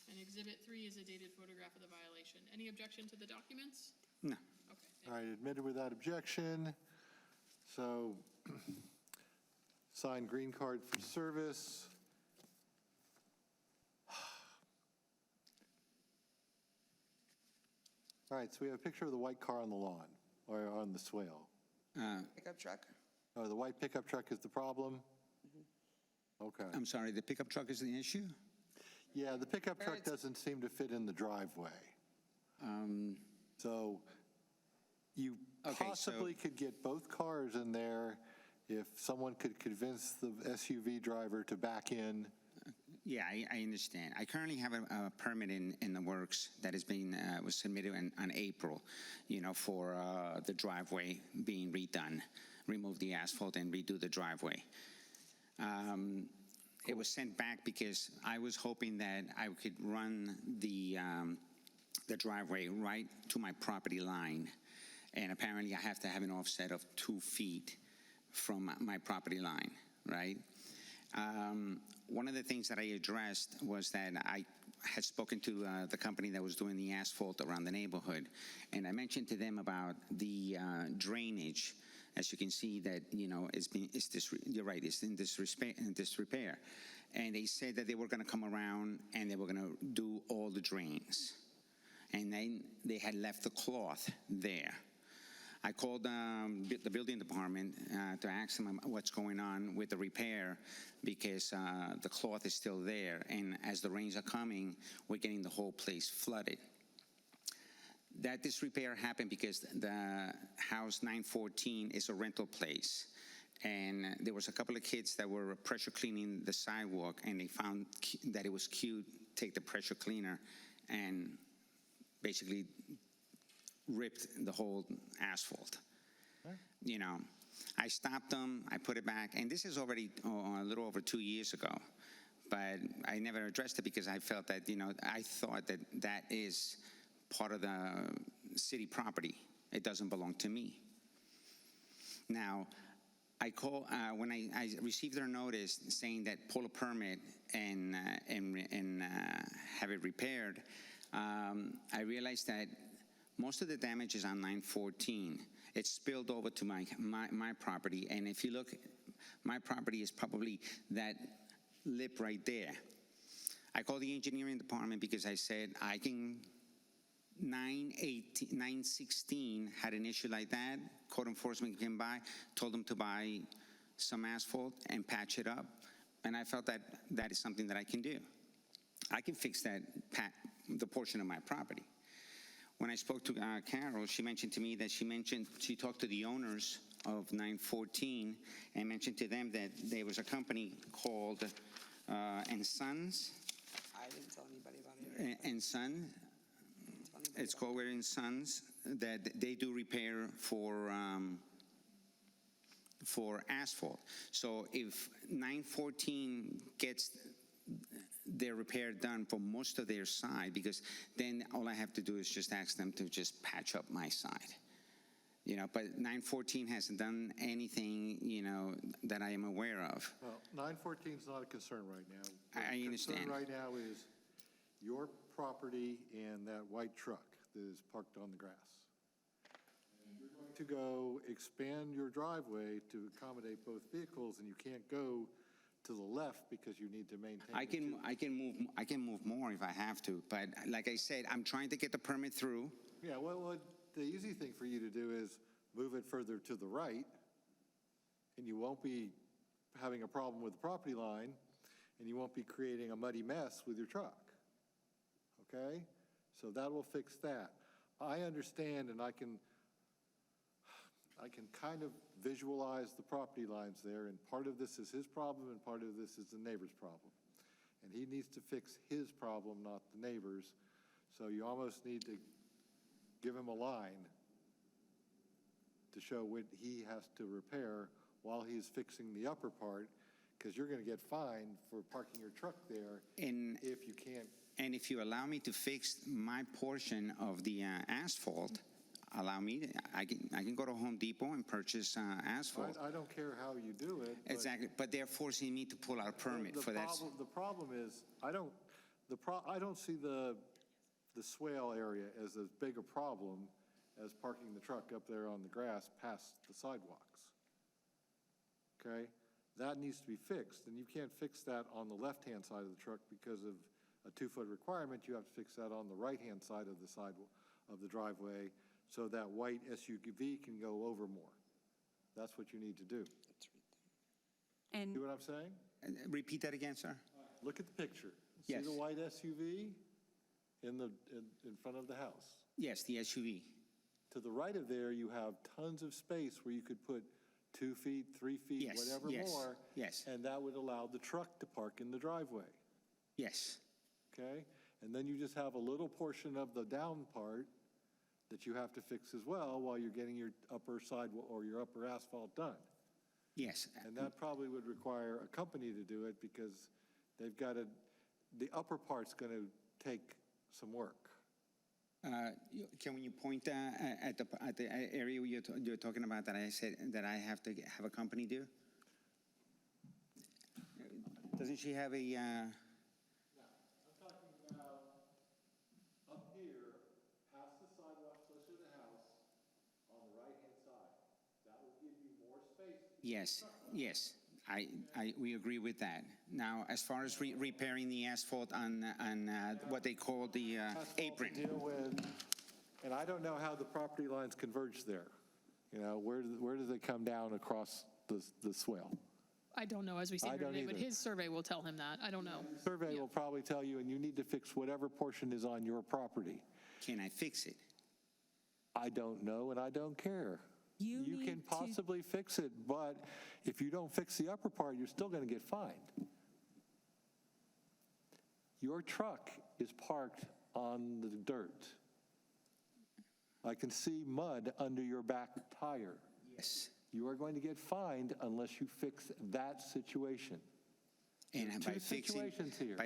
And Exhibit 3 is a dated photograph of the violation. Any objection to the documents? No. Okay. All right, admitted without objection. So, signed green card for service. All right, so we have a picture of the white car on the lawn, or on the swale. Pickup truck? Oh, the white pickup truck is the problem? Okay. I'm sorry, the pickup truck is the issue? Yeah, the pickup truck doesn't seem to fit in the driveway. So you Okay, so- possibly could get both cars in there if someone could convince the SUV driver to back in. Yeah, I understand. I currently have a permit in the works that is being, was submitted on April, for the driveway being redone, remove the asphalt and redo the driveway. It was sent back because I was hoping that I could run the driveway right to my property line. And apparently I have to have an offset of 2 feet from my property line, right? One of the things that I addressed was that I had spoken to the company that was doing the asphalt around the neighborhood, and I mentioned to them about the drainage. As you can see, that you're right, it's in disrepair. And they said that they were going to come around and they were going to do all the drains, and then they had left the cloth there. I called the building department to ask them what's going on with the repair, because the cloth is still there, and as the rains are coming, we're getting the whole place flooded. That disrepair happened because the house 914 is a rental place, and there was a couple of kids that were pressure cleaning the sidewalk, and they found that it was cute, take the pressure cleaner and basically ripped the whole asphalt. I stopped them, I put it back, and this is already a little over 2 years ago, but I never addressed it because I felt that, I thought that that is part of the city property. It doesn't belong to me. Now, when I received their notice saying that pull a permit and have it repaired, I realized that most of the damage is on 914. It's spilled over to my property, and if you look, my property is probably that lip right there. I called the engineering department because I said 916 had an issue like that. Code enforcement came by, told them to buy some asphalt and patch it up, and I felt that that is something that I can do. I can fix that, the portion of my property. When I spoke to Carol, she mentioned to me that she talked to the owners of 914 and mentioned to them that there was a company called and Sons. I didn't tell anybody about it. And Son. It's called We're Sons, that they do repair for asphalt. So if 914 gets their repair done for most of their side, because then all I have to do is just ask them to just patch up my side. But 914 hasn't done anything, that I am aware of. Well, 914 is not a concern right now. I understand. The concern right now is your property and that white truck that is parked on the grass. And you're going to go expand your driveway to accommodate both vehicles, and you can't go to the left because you need to maintain. I can move more if I have to, but like I said, I'm trying to get the permit through. Yeah, well, the easy thing for you to do is move it further to the right, and you won't be having a problem with the property line, and you won't be creating a muddy mess with your truck. Okay? So that will fix that. I understand, and I can kind of visualize the property lines there, and part of this is his problem, and part of this is the neighbor's problem. And he needs to fix his problem, not the neighbor's. So you almost need to give him a line to show what he has to repair while he's fixing the upper part, because you're going to get fined for parking your truck there if you can't. And if you allow me to fix my portion of the asphalt, I can go to Home Depot and purchase asphalt. I don't care how you do it. Exactly, but they're forcing me to pull out a permit for that. The problem is, I don't see the swale area as big a problem as parking the truck up there on the grass past the sidewalks. Okay? That needs to be fixed, and you can't fix that on the left-hand side of the truck because of a 2-foot requirement. You have to fix that on the right-hand side of the sidewalk, of the driveway, so that white SUV can go over more. That's what you need to do. And See what I'm saying? Repeat that again, sir? Look at the picture. Yes. See the white SUV in front of the house? Yes, the SUV. To the right of there, you have tons of space where you could put 2 feet, 3 feet, Yes, whatever yes, more. yes. And that would allow the truck to park in the driveway, Yes. okay? And then you just have a little portion of the down part that you have to fix as well while you're getting your upper side or your upper asphalt done. Yes. And that probably would require a company to do it because they've got to, the upper part's going to take some work. Can you point at the area you're talking about that I said that I have to have a company do? Doesn't she have a? I'm talking about up here, past the sidewalk, closer to the house, on the right-hand side. That will give you more space. Yes, yes. We agree with that. Now, as far as repairing the asphalt on what they call the apron. Deal with, and I don't know how the property lines converge there. You know, where do they come down across the swale? I don't know as we stand here today, but his survey will tell him that. I don't know. Survey will probably tell you, and you need to fix whatever portion is on your property. Can I fix it? I don't know, and I don't care. You can possibly fix it, but if you don't fix the upper part, you're still going to get fined. Your truck is parked on the dirt. I can see mud under your back tire. Yes. You are going to get fined unless you fix that situation. And by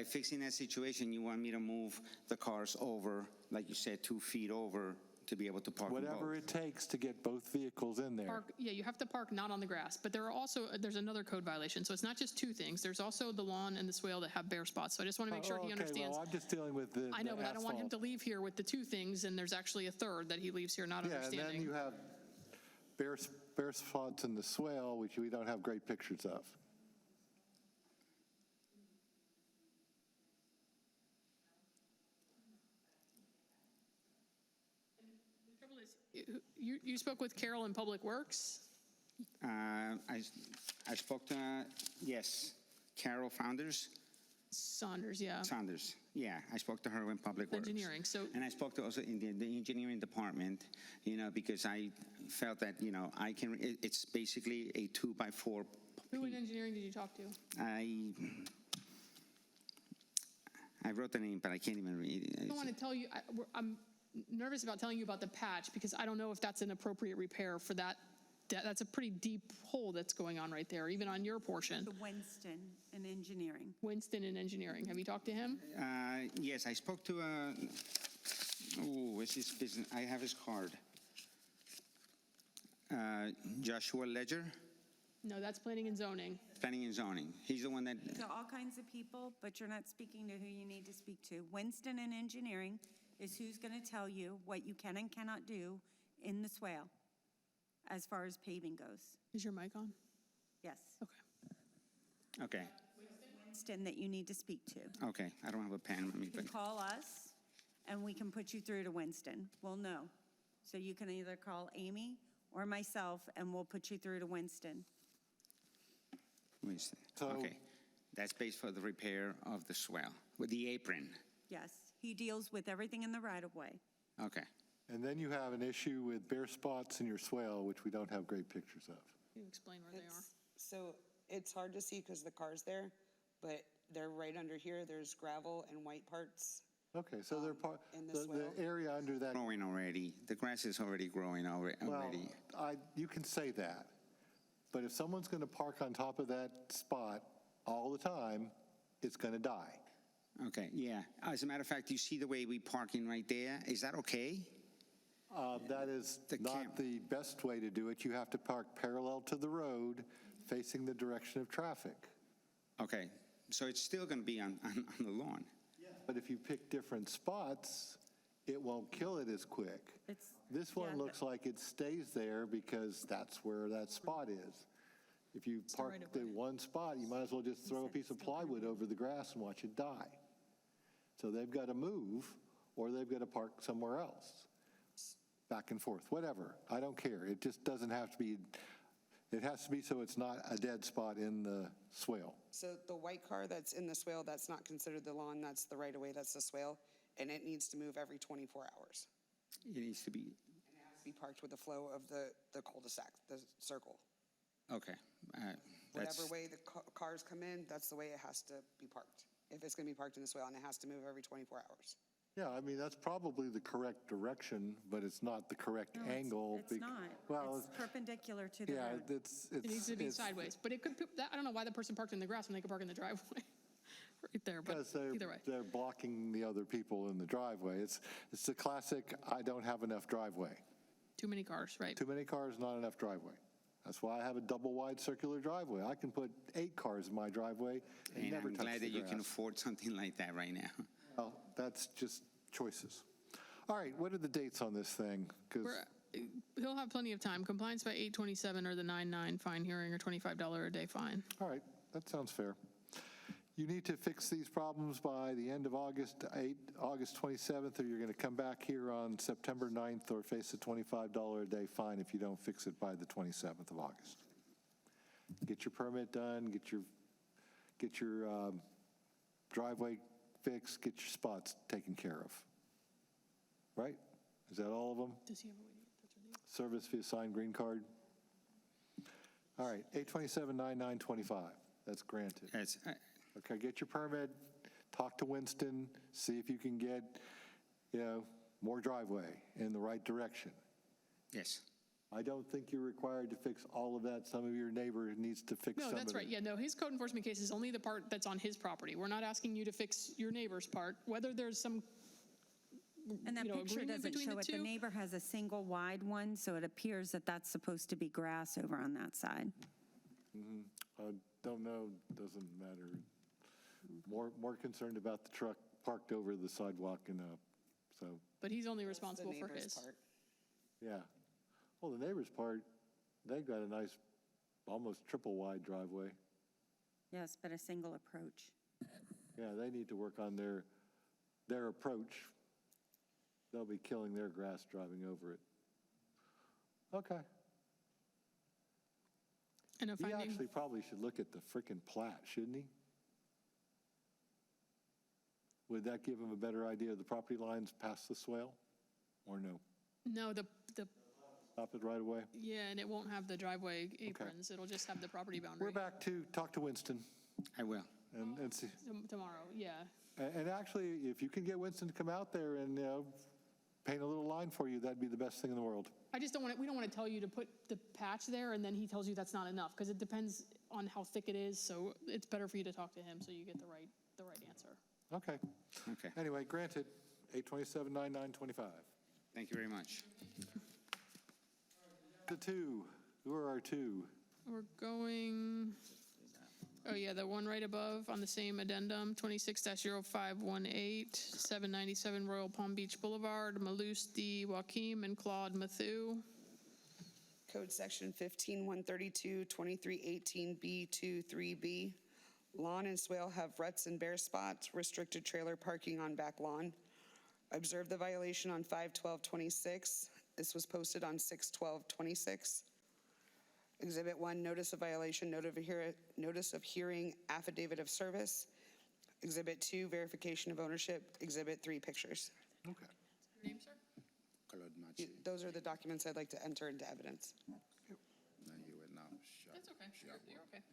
fixing that situation, you want me to move the cars over, like you said, 2 feet over to be able to park them Whatever both. it takes to get both vehicles in there. Yeah, you have to park not on the grass, but there's another code violation. So it's not just two things. There's also the lawn and the swale that have bare spots. So I just want to make sure he understands. Well, I'm just dealing with the I know, but I don't want him to asphalt. leave here with the two things, and there's actually a third that he leaves here not Yeah, understanding. and then you have bare spots in the swale, which we don't have great pictures of. The trouble is, you spoke with Carol in Public Works? I spoke to, yes, Carol Saunders, yeah. Saunders, yeah. I spoke to her in Public Works. Engineering, so. And I spoke to also in the engineering department, because I felt that, it's basically a 2x4. Who in engineering did you talk to? I wrote the name, but I can't even read it. I don't want to tell you, I'm nervous about telling you about the patch because I don't know if that's an appropriate repair for that. That's a pretty deep hole that's going on right there, even on your portion. the Winston in engineering. Winston in engineering. Have you talked to him? Yes, I spoke to, what's his business? I have his card. Joshua Ledger, No, that's planning and zoning. Planning and Zoning. He's the one that, To all kinds of people, but you're not speaking to who you need to speak to. Winston in engineering is who's going to tell you what you can and cannot do in the swale as far as paving goes. Is your mic on? Yes. okay, Winston that you need to speak to. okay. I don't have a pen with me, You but can call us, and we can put you through to Winston. We'll know. So you can either call Amy or myself, and we'll put you through to Winston. Winston. So- Okay, that's based for the repair of the swell with the apron. Yes, he deals with everything in the right-of-way. Okay. And then you have an issue with bare spots in your swale, which we don't have great pictures of. Can you explain where they are? So it's hard to see because the car's there, but they're right under here. There's gravel and white parts. Okay, so they're part, in the the swale? area under that, Growing already. The grass is already growing already. well, you can say that. But if someone's going to park on top of that spot all the time, it's going to die. Okay, yeah. As a matter of fact, you see the way we parking right there? Is that okay? That is not the best way to do it. You have to park parallel to the road, facing the direction of traffic. Okay, so it's still going to be on the lawn. But if you pick different spots, it won't kill it as quick. This one looks like it stays there because that's where that spot is. If you park in one spot, you might as well just throw a piece of plywood over the grass and watch it die. So they've got to move, or they've got to park somewhere else. Back and forth, whatever. I don't care. It just doesn't have to be It has to be so it's not a dead spot in the swale. So the white car that's in the swale, that's not considered the lawn, that's the right-of-way, that's the swale, and it needs to move every 24 hours. It needs to be, And it has to be parked with the flow of the cul-de-sac, the circle. okay. That's, Whatever way the cars come in, that's the way it has to be parked. If it's going to be parked in the swale, and it has to move every 24 hours. Yeah, I mean, that's probably the correct direction, but it's not the correct angle. It's not. Well, It's perpendicular to the yeah, road. It needs to be sideways, but it could, I don't know why the person parked in the grass when they could park in the driveway. Right there, but Because either way. they're blocking the other people in the driveway. It's the classic, I don't have enough driveway. Too many cars, right? Too many cars, not enough driveway. That's why I have a double wide circular driveway. I can put 8 cars in my driveway and and never I'm touch glad the that you can grass. afford something like that right now. Well, that's just choices. All right, what are the dates on this thing? Because He'll have plenty of time. Compliance by 8/27 or the 9/9 fine hearing or $25 a day fine. all right, that sounds fair. You need to fix these problems by the end of August 27th, or you're going to come back here on September 9th or face a $25 a day fine if you don't fix it by the 27th of August. Get your permit done, get your driveway fixed, get your spots taken care of. Right? Is that all of them? Does he have a way to touch it? Service via signed green card? All right, 827-9925, that's granted. It's, Okay, get your permit, talk to Winston, see if you can get, more driveway in the right direction. yes. I don't think you're required to fix all of that. Some of your neighbor needs to fix some No, of it. that's right. Yeah, no, his code enforcement case is only the part that's on his property. We're not asking you to fix your neighbor's part, whether there's some, And that you know, picture agreement doesn't between show the it. The two. neighbor has a single wide one, so it appears that that's supposed to be grass over on that side. I don't know, doesn't matter. More concerned about the truck parked over the sidewalk and up, so, but he's only The responsible for neighbor's his. part. yeah. Well, the neighbor's part, they've got a nice, almost triple wide driveway. Yes, but a single approach. Yeah, they need to work on their approach. They'll be killing their grass driving over it. Okay. And a He finding, actually probably should look at the frickin' plat, shouldn't he? Would that give him a better idea of the property lines past the swale? Or no? no, the, Stop it right away? yeah, and it won't have the driveway aprons. It'll just have the property boundary. We're back to talk to Winston I will. and see. Tomorrow, yeah. And actually, if you can get Winston to come out there and, paint a little line for you, that'd be the best thing in the world. I just don't want to, we don't want to tell you to put the patch there and then he tells you that's not enough, because it depends on how thick it is, so it's better for you to talk to him so you get the right answer. Okay. Okay. Anyway, granted, 827-9925. Thank you very much. The two, who are our two? We're going, oh yeah, the one right above on the same addendum, 26-0518, 797 Royal Palm Beach Boulevard, Malus D. Joaquim and Claude Mathieu. Code section 15132, 2318B23B. Lawn and swale have ruts and bare spots, restricted trailer parking on back lawn. Observed the violation on 5/12/26. This was posted on 6/12/26. Exhibit 1, notice of violation, notice of hearing, affidavit of service. Exhibit 2, verification of ownership. Exhibit 3, pictures. Okay. Your name, sir? Those are the documents I'd like to enter into evidence. That's okay. You're okay.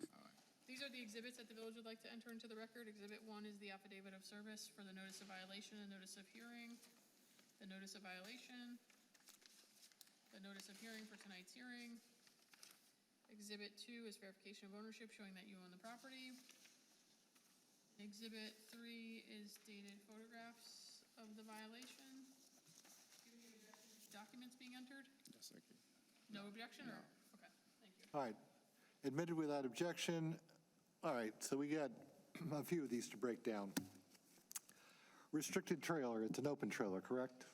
These are the exhibits that the village would like to enter into the record. Exhibit 1 is the affidavit of service for the notice of violation and notice of hearing. The notice of violation. The notice of hearing for tonight's hearing. Exhibit 2 is verification of ownership showing that you own the property. Exhibit 3 is dated photographs of the violation. Do you have any objection to documents being entered? Yes, I can. No objection or? Okay, thank you. All right. Admitted without objection. All right, so we got a few of these to break down. Restricted trailer, it's an open trailer, correct?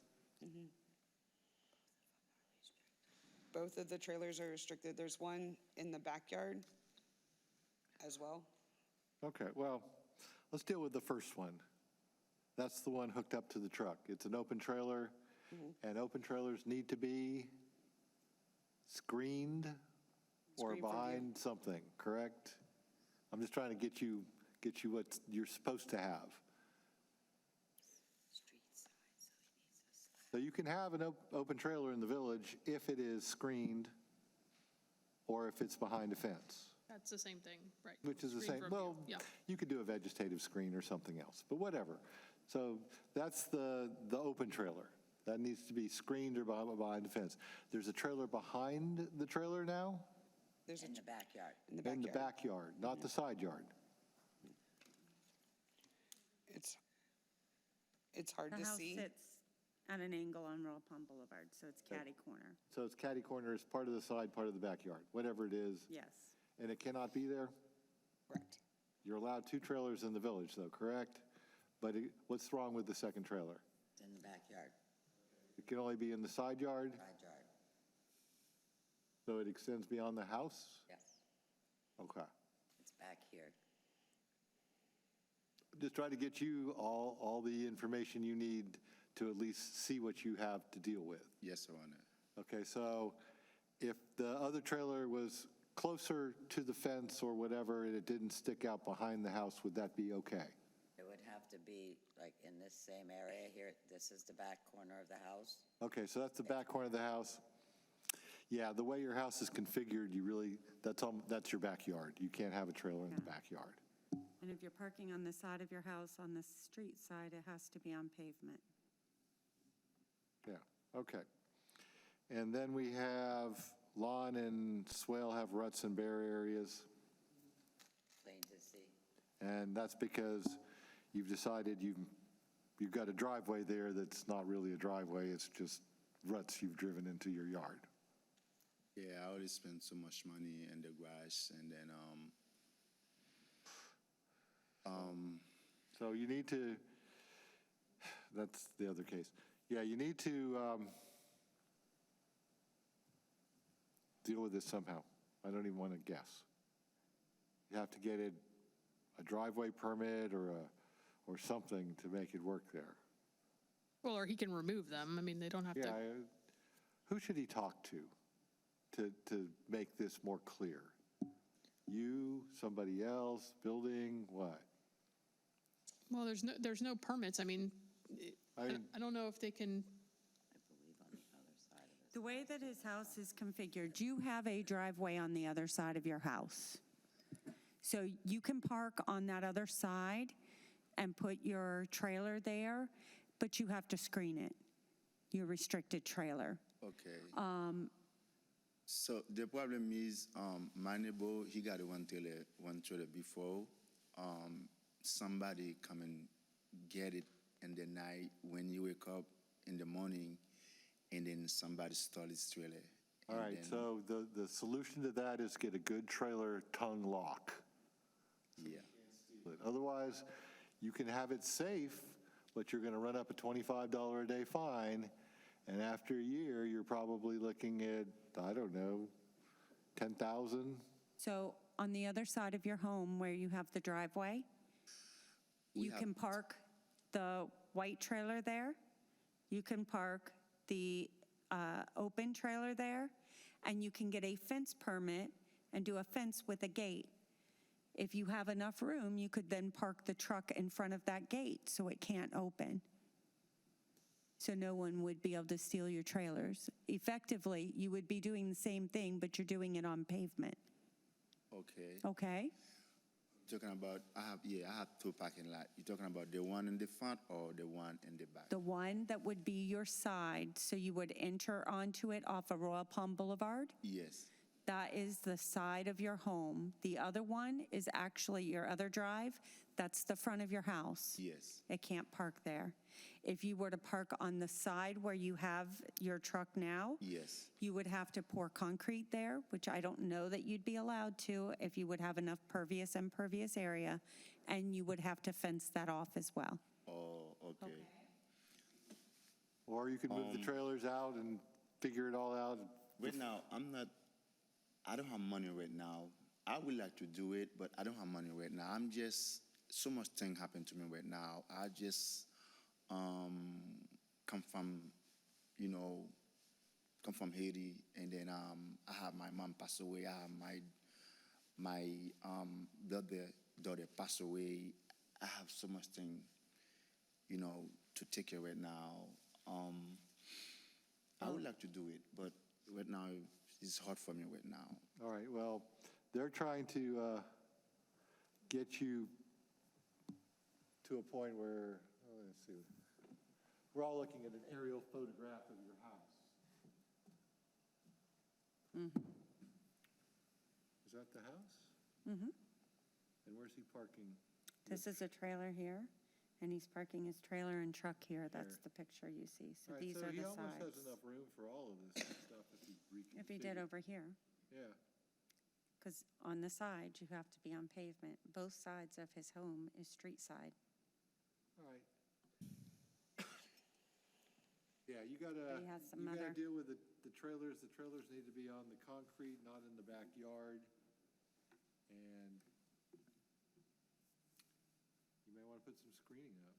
Both of the trailers are restricted. There's one in the backyard as well. Okay, well, let's deal with the first one. That's the one hooked up to the truck. It's an open trailer, and open trailers need to be screened or Screen from view. behind something, correct? I'm just trying to get you what you're supposed to have. So you can have an open trailer in the village if it is screened or if it's behind a fence, That's the same thing, right? which is the Screen same. from view. Well, Yeah. you could do a vegetative screen or something else, but whatever. So that's the open trailer. That needs to be screened or behind the fence. There's a trailer behind the trailer now? There's In the backyard. in the In the backyard. backyard, not the side yard. It's hard The to house see. sits at an angle on Royal Palm Boulevard, so it's catty corner. So it's catty corner, it's part of the side, part of the backyard, whatever it is. Yes. And it cannot be there? Correct. You're allowed 2 trailers in the village, though, correct? But what's wrong with the second trailer? It's in the backyard, It can only be in the side yard, side yard. so it extends beyond the house? Yes, Okay. it's back here. Just try to get you all the information you need to at least see what you have to deal with. Yes, Your Honor. Okay, so if the other trailer was closer to the fence or whatever, and it didn't stick out behind the house, would that be okay? It would have to be like in this same area here. This is the back corner of the house. Okay, so that's the back corner of the house. Yeah, the way your house is configured, that's your backyard. You can't have a trailer in the backyard. And if you're parking on the side of your house, on the street side, it has to be on pavement. Yeah, okay. And then we have lawn and swale have ruts and bare areas, Plain to see. and that's because you've decided you've got a driveway there that's not really a driveway, it's just ruts you've driven into your yard. Yeah, I already spent so much money in the grass, and then So you need to, that's the other case. Yeah, you need to deal with this somehow. I don't even want to guess. You have to get a driveway permit or something to make it work there. Well, or he can remove them. I mean, they don't have Yeah, to. who should he talk to make this more clear? You, somebody else, building, what? Well, there's no permits. I mean, I don't know if they can. I believe on the other side of this. The way that his house is configured, you have a driveway on the other side of your house. So you can park on that other side and put your trailer there, but you have to screen it, your restricted trailer. okay. So the problem is, my neighbor, he got one trailer before. Somebody come and get it in the night when you wake up in the morning, and then somebody stole his trailer. All And right, then- so the solution to that is get a good trailer tongue lock. Yeah. But otherwise, you can have it safe, but you're going to run up a $25 a day fine, and after a year, you're probably looking at, I don't know, 10,000? So on the other side of your home where you have the driveway, you can park the white trailer there, you can park the open trailer there, and you can get a fence permit and do a fence with a gate. If you have enough room, you could then park the truck in front of that gate so it can't open. So no one would be able to steal your trailers. Effectively, you would be doing the same thing, but you're doing it on pavement, Okay. okay? Talking about, I have 2 parking lots. You talking about the one in the front or the one in the back? The one that would be your side, so you would enter onto it off of Royal Palm Boulevard, Yes. that is the side of your home. The other one is actually your other drive. That's the front of your house. Yes. It can't park there. If you were to park on the side where you have your truck now, Yes. you would have to pour concrete there, which I don't know that you'd be allowed to if you would have enough pervious and impervious area, and you would have to fence that off as well. Oh, okay. Or you could move the trailers out and figure it all out. Right now, I don't have money right now. I would like to do it, but I don't have money right now. So much thing happened to me right now. I just come from, come from Haiti, and then I have my mom pass away. I have my daughter pass away. I have so much thing, to take care right now. I would like to do it, but right now it's hard for me right now. All right, well, they're trying to get you to a point where, let's see, we're all looking at an aerial photograph of your house. Is that the house? Mm-hmm. And where's he parking? This is a trailer here, and he's parking his trailer and truck here. That's the picture you see. So All right, these are the he almost has sides. enough room for all of this stuff if he reconfigured. If he did over here, Yeah, because on the side, you have to be on pavement. Both sides of his home is street side. all right. Yeah, you gotta, But he has some you gotta other- deal with the trailers. The trailers need to be on the concrete, not in the backyard. And you may wanna put some screening up.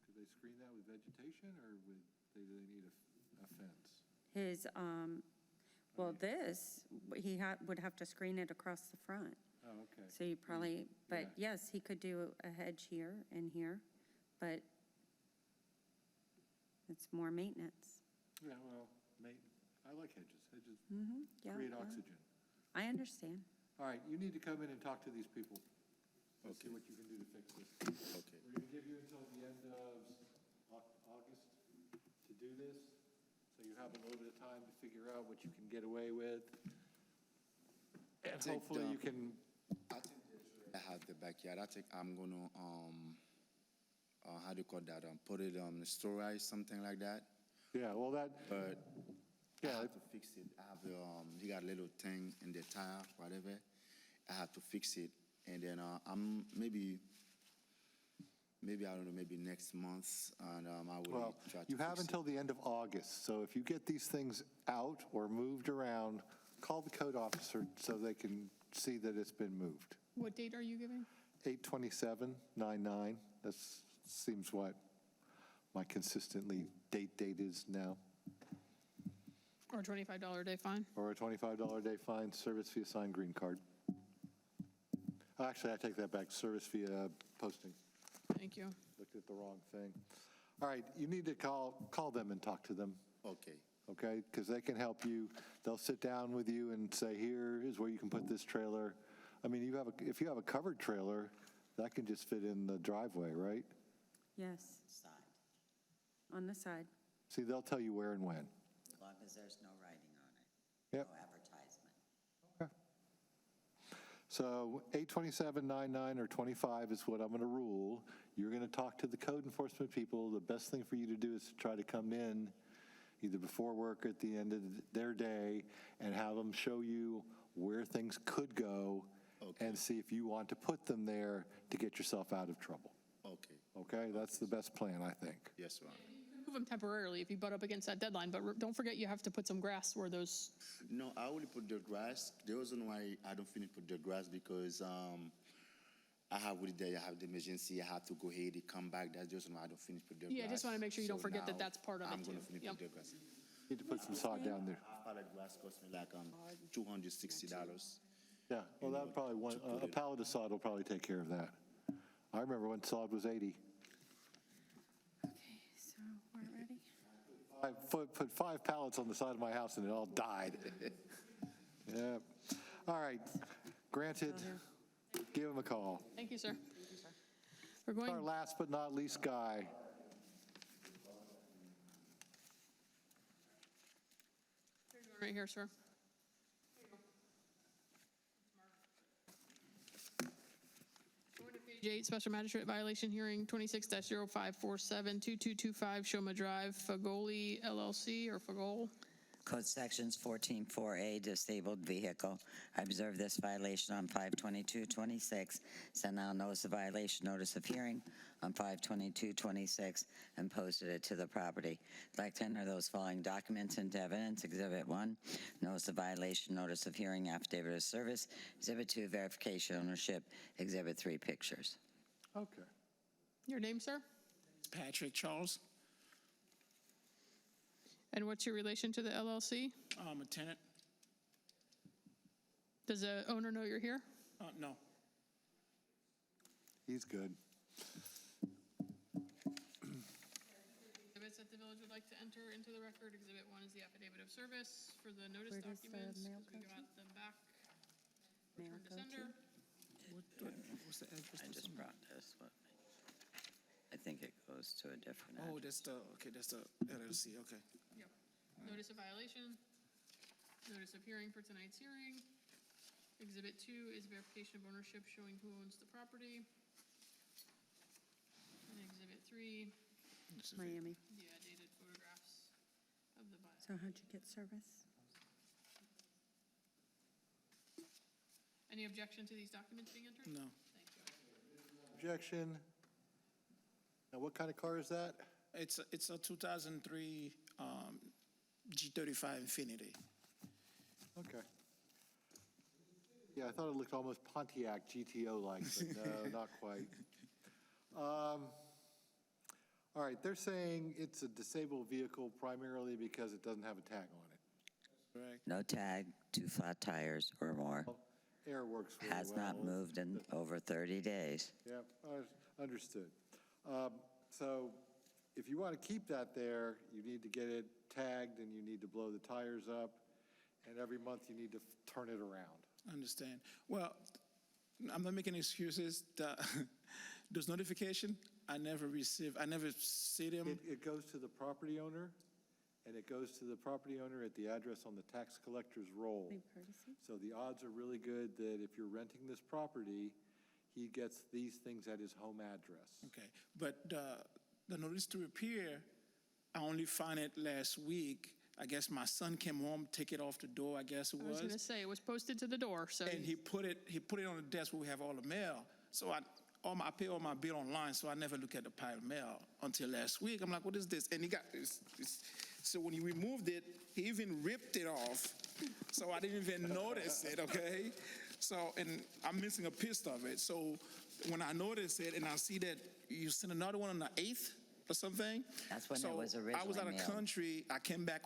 Could they screen that with vegetation, or do they need a fence? His, well, this, would have to screen it across the front. Oh, okay. So you probably, but Yeah. yes, he could do a hedge here and here, but it's more maintenance. Yeah, well, I like hedges. Hedges Yeah, create well, oxygen. I understand. All right, you need to come in and talk to these people. Let's see what you can do to fix this. Okay. We're gonna give you until the end of August to do this, so you have a little bit of time to figure out what you can get away with. And Take hopefully the- you can, I have the backyard. I think I'm gonna how do you call that? Put it on the storage, something like that. yeah, well, that, But Yeah, I have to fix it. I have he got a little thing in the tire, whatever. I have to fix it, and then I'm maybe I don't know, maybe next month, and I will well, try to you have fix until the end of August, so if you get these things out or moved around, call the code officer so they can see that it's been moved. What date are you giving? 8/27/99, that seems what my consistently date is now. Or a $25 a day fine? Or a $25 a day fine, service fee assigned green card. Actually, I take that back, service fee posting. Thank you. Looked at the wrong thing. All right, you need to call them and talk to them, Okay. okay? Because they can help you. They'll sit down with you and say, here is where you can put this trailer. I mean, if you have a covered trailer, that can just fit in the driveway, right? Yes, Side, on the side. See, they'll tell you where and when. as long as there's no writing on it. Yep. No advertisement. Okay. So 8/27/99 or 25 is what I'm going to rule. You're going to talk to the code enforcement people. The best thing for you to do is to try to come in either before work or at the end of their day and have them show you where things could go and see if you want to put them there to get yourself out of trouble. Okay. Okay? That's the best plan, I think. Yes, sir. Move them temporarily if you butt up against that deadline, but don't forget you have to put some grass where those, No, I only put the grass. The reason why I don't finish put the grass because I have with there. I have the emergency. I have to go ahead and come back. That's the reason why I don't finish put the grass. yeah, just want to make sure you don't So forget that now that's part of it I'm too. gonna finish Yep. put the grass. Need to put some sod down there. Pallet grass cost me like $260. Yeah, well, that probably a pallet of sod will probably take care of that. I remember when sod was 80. Okay, so we're ready? I put 5 pallets on the side of my house and it all died. Yeah. All right, granted, give him a call. Thank you, sir. We're Our going, last but not least guy. right here, sir. Going to page 8, special magistrate violation hearing 26-0547-2225 Shoma Drive, Fagoli LLC or Fagol. Code Sections 14-4A, disabled vehicle. I observed this violation on 5/22/26, sent out notice of violation, notice of hearing on 5/22/26, and posted it to the property. I'd like to enter those following documents into evidence. Exhibit 1, notice of violation, notice of hearing, affidavit of service. Exhibit 2, verification ownership. Exhibit 3, pictures. Okay. Your name, sir? Patrick Charles. And what's your relation to the LLC? I'm a tenant. Does the owner know you're here? No. He's good. Exhibits that the village would like to enter into the record. Exhibit 1 is the affidavit of service for the notice Where does the documents, mail because we go got them back. Mail Return to go to? sender. What's the address? I just brought this, but I think it goes to a different Oh, address. that's the LLC, okay. Yep. Notice of violation. Notice of hearing for tonight's hearing. Exhibit 2 is verification of ownership showing who owns the property. And Exhibit 3, Miami. yeah, dated photographs of the violation. So how'd you get service? Any objection to these documents being entered? No. Thank you. Objection. Now, what kind of car is that? It's a 2003 G35 Infinity. Okay. Yeah, I thought it looked almost Pontiac GTO-like, but no, not quite. All right, they're saying it's a disabled vehicle primarily because it doesn't have a tag on it. Right. No tag, 2 flat tires or more. Air works really well. Has not moved in over 30 days. Yeah, understood. So if you want to keep that there, you need to get it tagged and you need to blow the tires up, and every month you need to turn it around. I understand. Well, I'm not making excuses. Those notification, I never see them. It goes to the property owner, and it goes to the property owner at the address on the tax collector's roll. So the odds are really good that if you're renting this property, he gets these things at his home address. Okay, but the notice to appear, I only found it last week. I guess my son came home, take it off the door, I guess it I was going to say, it was posted to the door, so. And he put it on the desk where we have all the mail. So I pay all my bill online, so I never look at the pile of mail until last week. I'm like, what is this? And he got this. So when he removed it, he even ripped it off. So I didn't even notice it, okay? So, and I'm missing a piece of it. So when I notice it and I see that you sent another one on the 8th or something. That's when it was originally I was out of mailed. country. I came back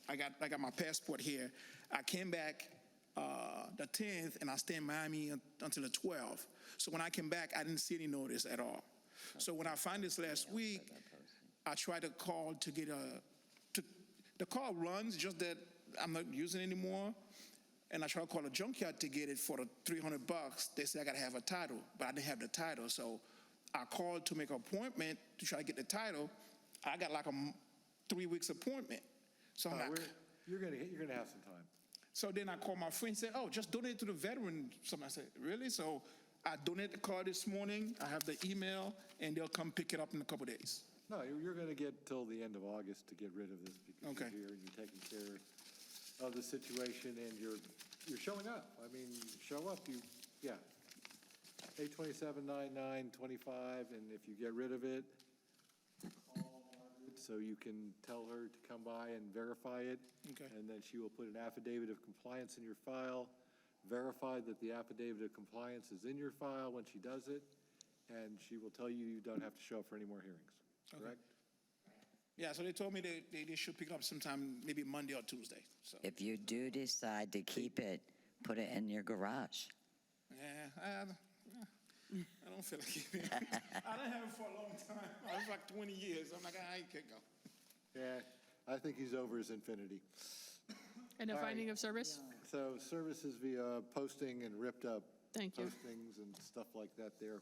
I got my passport here. I came back the 10th and I stayed in Miami until the 12th. So when I came back, I didn't see any notice at all. So when I found this last week, I tried to call to get the car runs, just that I'm not using it anymore. And I tried to call a junkyard to get it for the $300. They said I got to have a title, but I didn't have the title. So I called to make an appointment to try to get the title. I got like a 3 weeks appointment. So I'm like, You're gonna have some time. so then I called my friend and said, oh, just donate it to the veteran. Somebody said, really? So I donated the car this morning. I have the email, and they'll come pick it up in a couple days. No, you're going to get till the end of August to get rid of this because Okay. you're here and you're taking care of the situation and you're showing up. I mean, show up, 827-9925, and if you get rid of it, call Margaret so you can tell her to come by and verify it. Okay. And then she will put an affidavit of compliance in your file, verify that the affidavit of compliance is in your file when she does it, and she will tell you don't have to show up for any more hearings. Correct? Yeah, so they told me they should pick it up sometime, maybe Monday or Tuesday. So, If you do decide to keep it, put it in your garage. yeah, I don't feel like it. I didn't have it for a long time. I was like 20 years. I'm like, I can't go. Yeah, I think he's over his infinity. And a All right. finding of service? So services via posting and ripped up Thank you. postings and stuff like that there.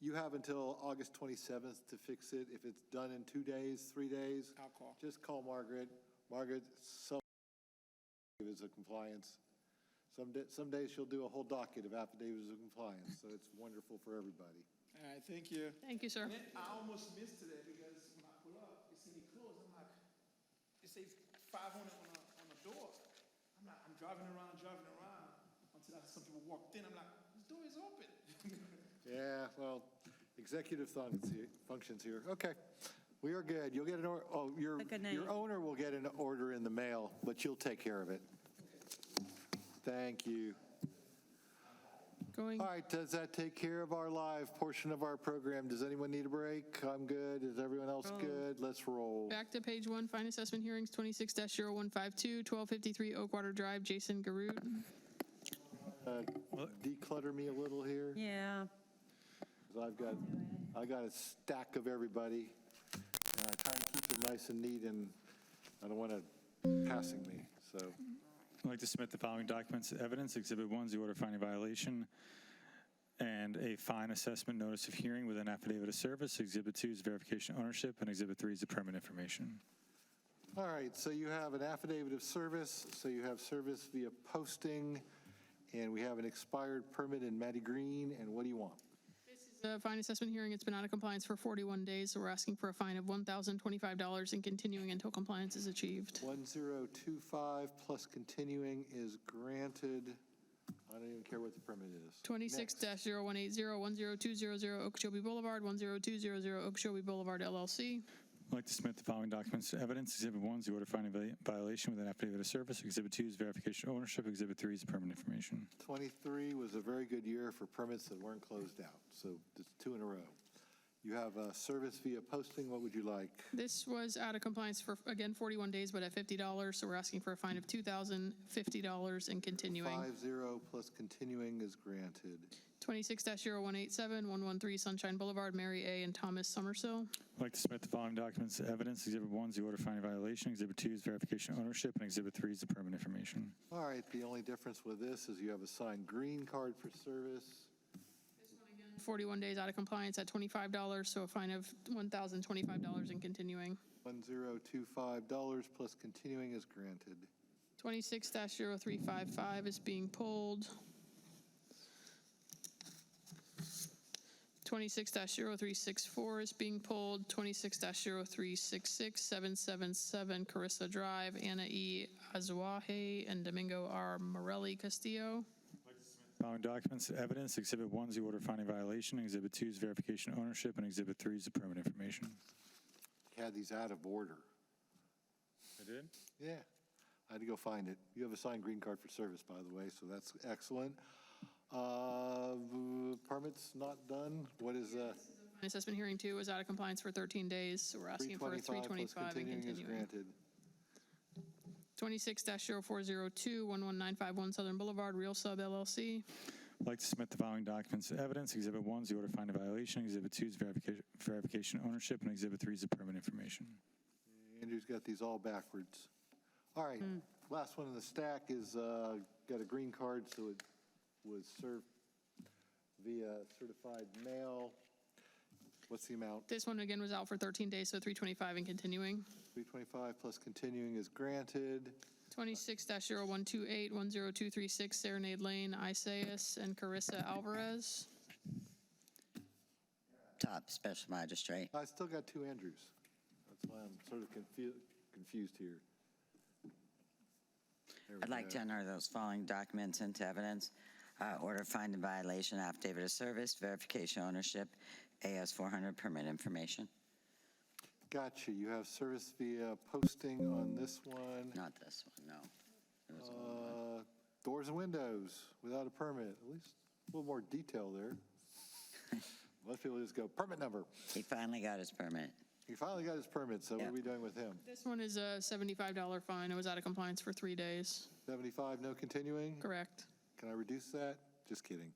You have until August 27th to fix it. If it's done in 2 days, 3 days, I'll call. just call Margaret. Margaret, some is a compliance. Some days she'll do a whole docket of affidavits of compliance, so it's wonderful for everybody. All right, thank you. Thank you, sir. And then I almost missed today because when I pull up, it said it closed. I'm like, it says 500 on the door. I'm driving around until some people walked in. I'm like, this door is open. Yeah, well, executive functions here. Okay, we are good. You'll get an order. Oh, your owner will get an order in the mail, but you'll take care of it. Thank you. Going All right, does that take care of our live portion of our program? Does anyone need a break? I'm good. Is everyone else good? Let's roll. back to page 1, fine assessment hearings, 26-0152, 1253 Oakwater Drive, Jason Garut. Declutter me a little here. Yeah. 'Cause I got a stack of everybody, and I try to keep them nice and neat, and I don't want it passing me, so. I'd like to submit the following documents as evidence. Exhibit 1 is the order finding violation and a fine assessment notice of hearing with an affidavit of service. Exhibit 2 is verification of ownership, and Exhibit 3 is the permit information. All right, so you have an affidavit of service, so you have service via posting, and we have an expired permit in Matty Green, and what do you want? This is a fine assessment hearing. It's been out of compliance for 41 days, so we're asking for a fine of $1,025 and continuing until compliance is achieved. 1025 plus continuing is granted. I don't even care what the permit is. 26-0180-10200 Okeechobee Boulevard, 10200 Okeechobee Boulevard, LLC. I'd like to submit the following documents as evidence. Exhibit 1 is the order finding violation with an affidavit of service. Exhibit 2 is verification of ownership. Exhibit 3 is the permit information. 23 was a very good year for permits that weren't closed out, so it's 2 in a row. You have service via posting. What would you like? This was out of compliance for, again, 41 days, but at $50, so we're asking for a fine of $2,050 and continuing. 50 plus continuing is granted. 26-0187, 113 Sunshine Boulevard, Mary A. and Thomas Summersill. I'd like to submit the following documents as evidence. Exhibit 1 is the order finding violation. Exhibit 2 is verification of ownership, and Exhibit 3 is the permit information. All right, the only difference with this is you have a signed green card for service. 41 days out of compliance at $25, so a fine of $1,025 and continuing. $1025 plus continuing is granted. 26-0355 is being pulled. 26-0364 is being pulled. 26-0366, 777 Carissa Drive, Anna E. Azuaje and Domingo R. Morelli Castillo. Following documents as evidence. Exhibit 1 is the order finding violation. Exhibit 2 is verification of ownership, and Exhibit 3 is the permit information. You had these out of order. I did? Yeah, I had to go find it. You have a signed green card for service, by the way, so that's excellent. Permits not done. What is Assessment hearing 2 was out of compliance for 13 days, so we're asking for a 325 and continuing is continuing. granted. 26-0402, 11951 Southern Boulevard, Real Sub LLC. I'd like to submit the following documents as evidence. Exhibit 1 is the order finding violation. Exhibit 2 is verification of ownership, and Exhibit 3 is the permit information. Andrew's got these all backwards. All right, last one in the stack is got a green card, so it was served via certified mail. What's the amount? This one again was out for 13 days, so 325 and continuing. 325 plus continuing is granted. 26-0128, 10236 Serenade Lane, Isaias and Carissa Alvarez. Top special magistrate. I still got 2 Andrews. That's why I'm sort of confused here. There we I'd like go. to enter those following documents into evidence. Order finding violation, affidavit of service, verification of ownership, AS 400 permit information. Gotcha. You have service via posting on this one. Not this one, no. It was a long one. Doors and windows without a permit. At least a little more detail there. Most people just go, permit number. He finally got his permit. He finally got his permit, so what are we doing with him? This one is a $75 fine. It was out of compliance for 3 days. 75, no continuing? Correct. Can I reduce that? Just kidding.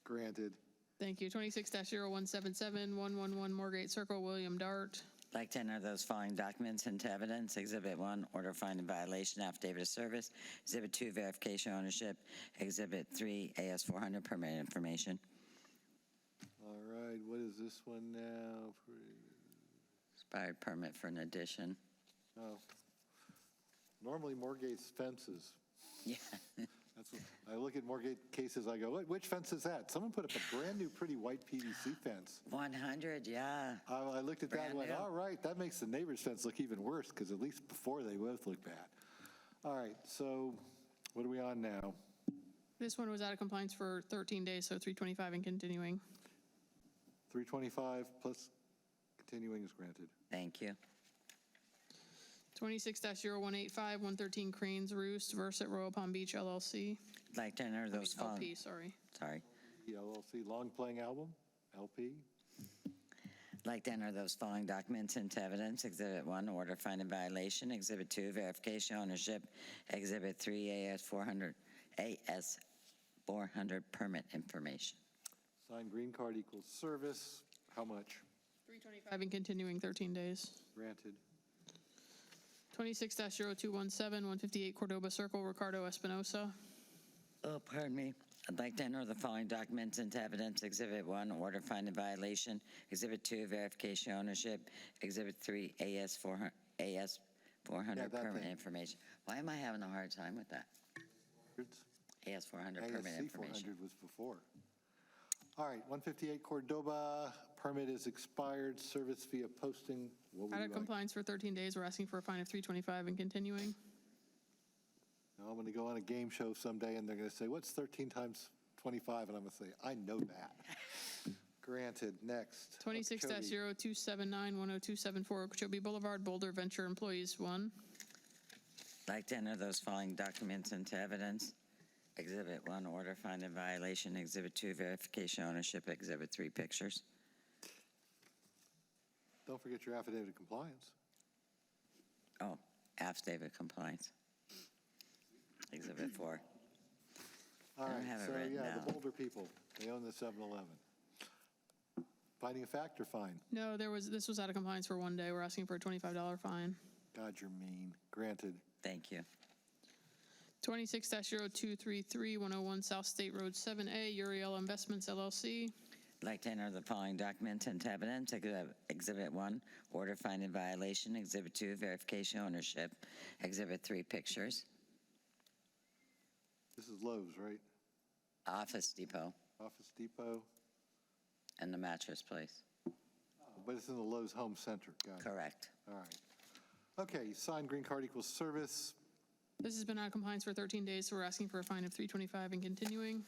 Granted. Thank you. 26-0177, 111 Moorgate Circle, William Dart. I'd like to enter those following documents into evidence. Exhibit 1, order finding violation, affidavit of service. Exhibit 2, verification of ownership. Exhibit 3, AS 400 permit information. All right, what is this one now? Expired permit for an addition. Oh. Normally Moorgate's fences. Yeah. That's what, I look at Moorgate cases, I go, which fence is that? Someone put up a brand new pretty white PVC fence. 100, yeah. I looked at that and went, Brand new. all right, that makes the neighbor's fence look even worse, because at least before they both look bad. All right, so what are we on now? This one was out of compliance for 13 days, so 325 and continuing. 325 plus continuing is granted. Thank you. 26-0185, 113 Cranes Roost, Versat Royal Palm Beach LLC. I'd like to enter those following. LP, sorry. Sorry. LLC Long Playing Album, LP. I'd like to enter those following documents into evidence. Exhibit 1, order finding violation. Exhibit 2, verification ownership. Exhibit 3, AS400 permit information. Signed green card equals service. How much? $325 and continuing 13 days. Granted. 26-0217, 158 Cordoba Circle, Ricardo Espinosa. Oh, pardon me. I'd like to enter the following documents into evidence. Exhibit 1, order finding violation. Exhibit 2, verification ownership. Exhibit 3, AS400 permit information. Why am I having a hard time with that? AS400 permit information. ASC 400 was before. All right, 158 Cordoba, permit is expired, service via posting. What would Out you of like? compliance for 13 days, we're asking for a fine of $325 and continuing. Now, I'm going to go on a game show someday, and they're going to say, what's 13 times 25? And I'm going to say, I know that. Granted. Next. 26-0279, 10274 Okeechobee Boulevard, Boulder Venture Employees 1. I'd like to enter those following documents into evidence. Exhibit 1, order finding violation. Exhibit 2, verification ownership. Exhibit 3, pictures. Don't forget your affidavit of compliance. Oh, affidavit compliance. Exhibit 4. All I don't right, have it so written yeah, down. the Boulder people, they own the 7-Eleven. Finding a fact or fine? No, this was out of compliance for 1 day. We're asking for a $25 fine. God, you're mean. Granted. Thank you. 26-0233, 101 South State Road 7A, Uriel Investments LLC. I'd like to enter the following documents into evidence. Exhibit 1, order finding violation. Exhibit 2, verification ownership. Exhibit 3, pictures. This is Lowe's, right? Office Depot Office Depot, and the mattress place. but it's in the Lowe's Home Center. Got it. Correct. All right. Okay, signed green card equals service. This has been out of compliance for 13 days, so we're asking for a fine of $325 and continuing.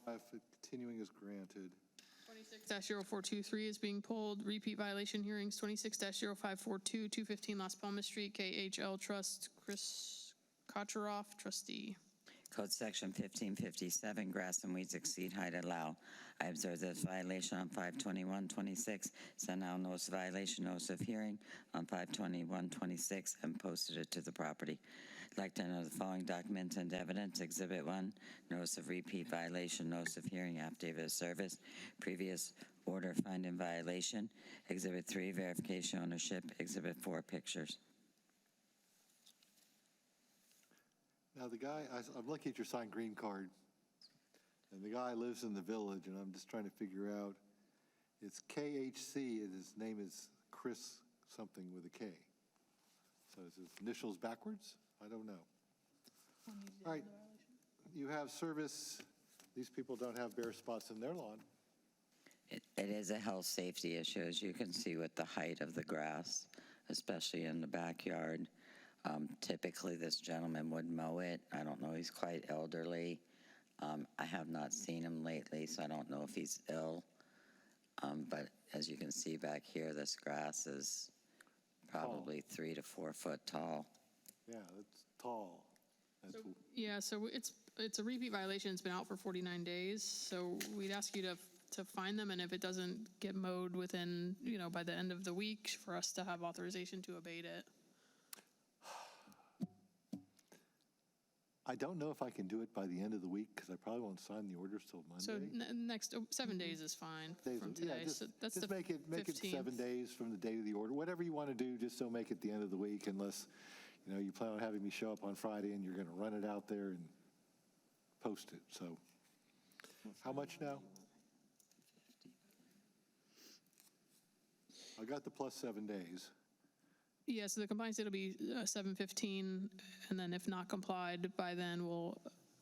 If continuing is granted. 26-0423 is being pulled. Repeat violation hearings, 26-0542, 215 Las Palmas Street, KHL Trust, Chris Kocharoff, trustee. Code Section 1557, grass and weeds exceed height allowed. I observed this violation on 5/21/26, sent out notice of violation, notice of hearing on 5/21/26, and posted it to the property. I'd like to enter the following documents into evidence. Exhibit 1, notice of repeat violation, notice of hearing, affidavit of service, previous order finding violation. Exhibit 3, verification ownership. Exhibit 4, pictures. Now, the guy, I'm looking at your signed green card, and the guy lives in the village, and I'm just trying to figure out, it's KHC, and his name is Chris something with a K. So is his initials backwards? I don't know. All right, you have service. These people don't have bare spots in their lawn. It is a health safety issue, as you can see with the height of the grass, especially in the backyard. Typically, this gentleman would mow it. I don't know, he's quite elderly. I have not seen him lately, so I don't know if he's ill. But as you can see back here, this grass is probably 3 to 4 foot tall. Yeah, it's tall. That's Yeah, so it's a repeat violation. It's been out for 49 days. So we'd ask you to find them, and if it doesn't get mowed within, by the end of the week, for us to have authorization to abate it. I don't know if I can do it by the end of the week, because I probably won't sign the orders till Monday. So next 7 days is fine from Yeah, today. So that's just the make it 15th. 7 days from the date of the order. Whatever you want to do, just don't make it the end of the week, unless, you plan on having me show up on Friday and you're going to run it out there and post it. So how much now? I got the plus 7 days. Yeah, so the compliance date will be 7/15, and then if not complied by then,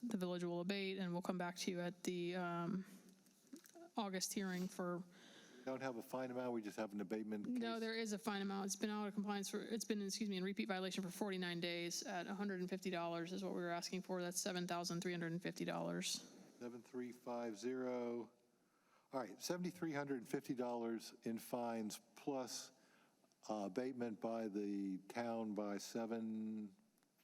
the village will abate, and we'll come back to you at the August hearing for. We don't have a fine amount, we just have an abatement case? No, there is a fine amount. It's been out of compliance in repeat violation for 49 days at $150 is what we were asking for. That's $7,350. 7350. All right, $7,350 in fines plus abatement by the town by 7,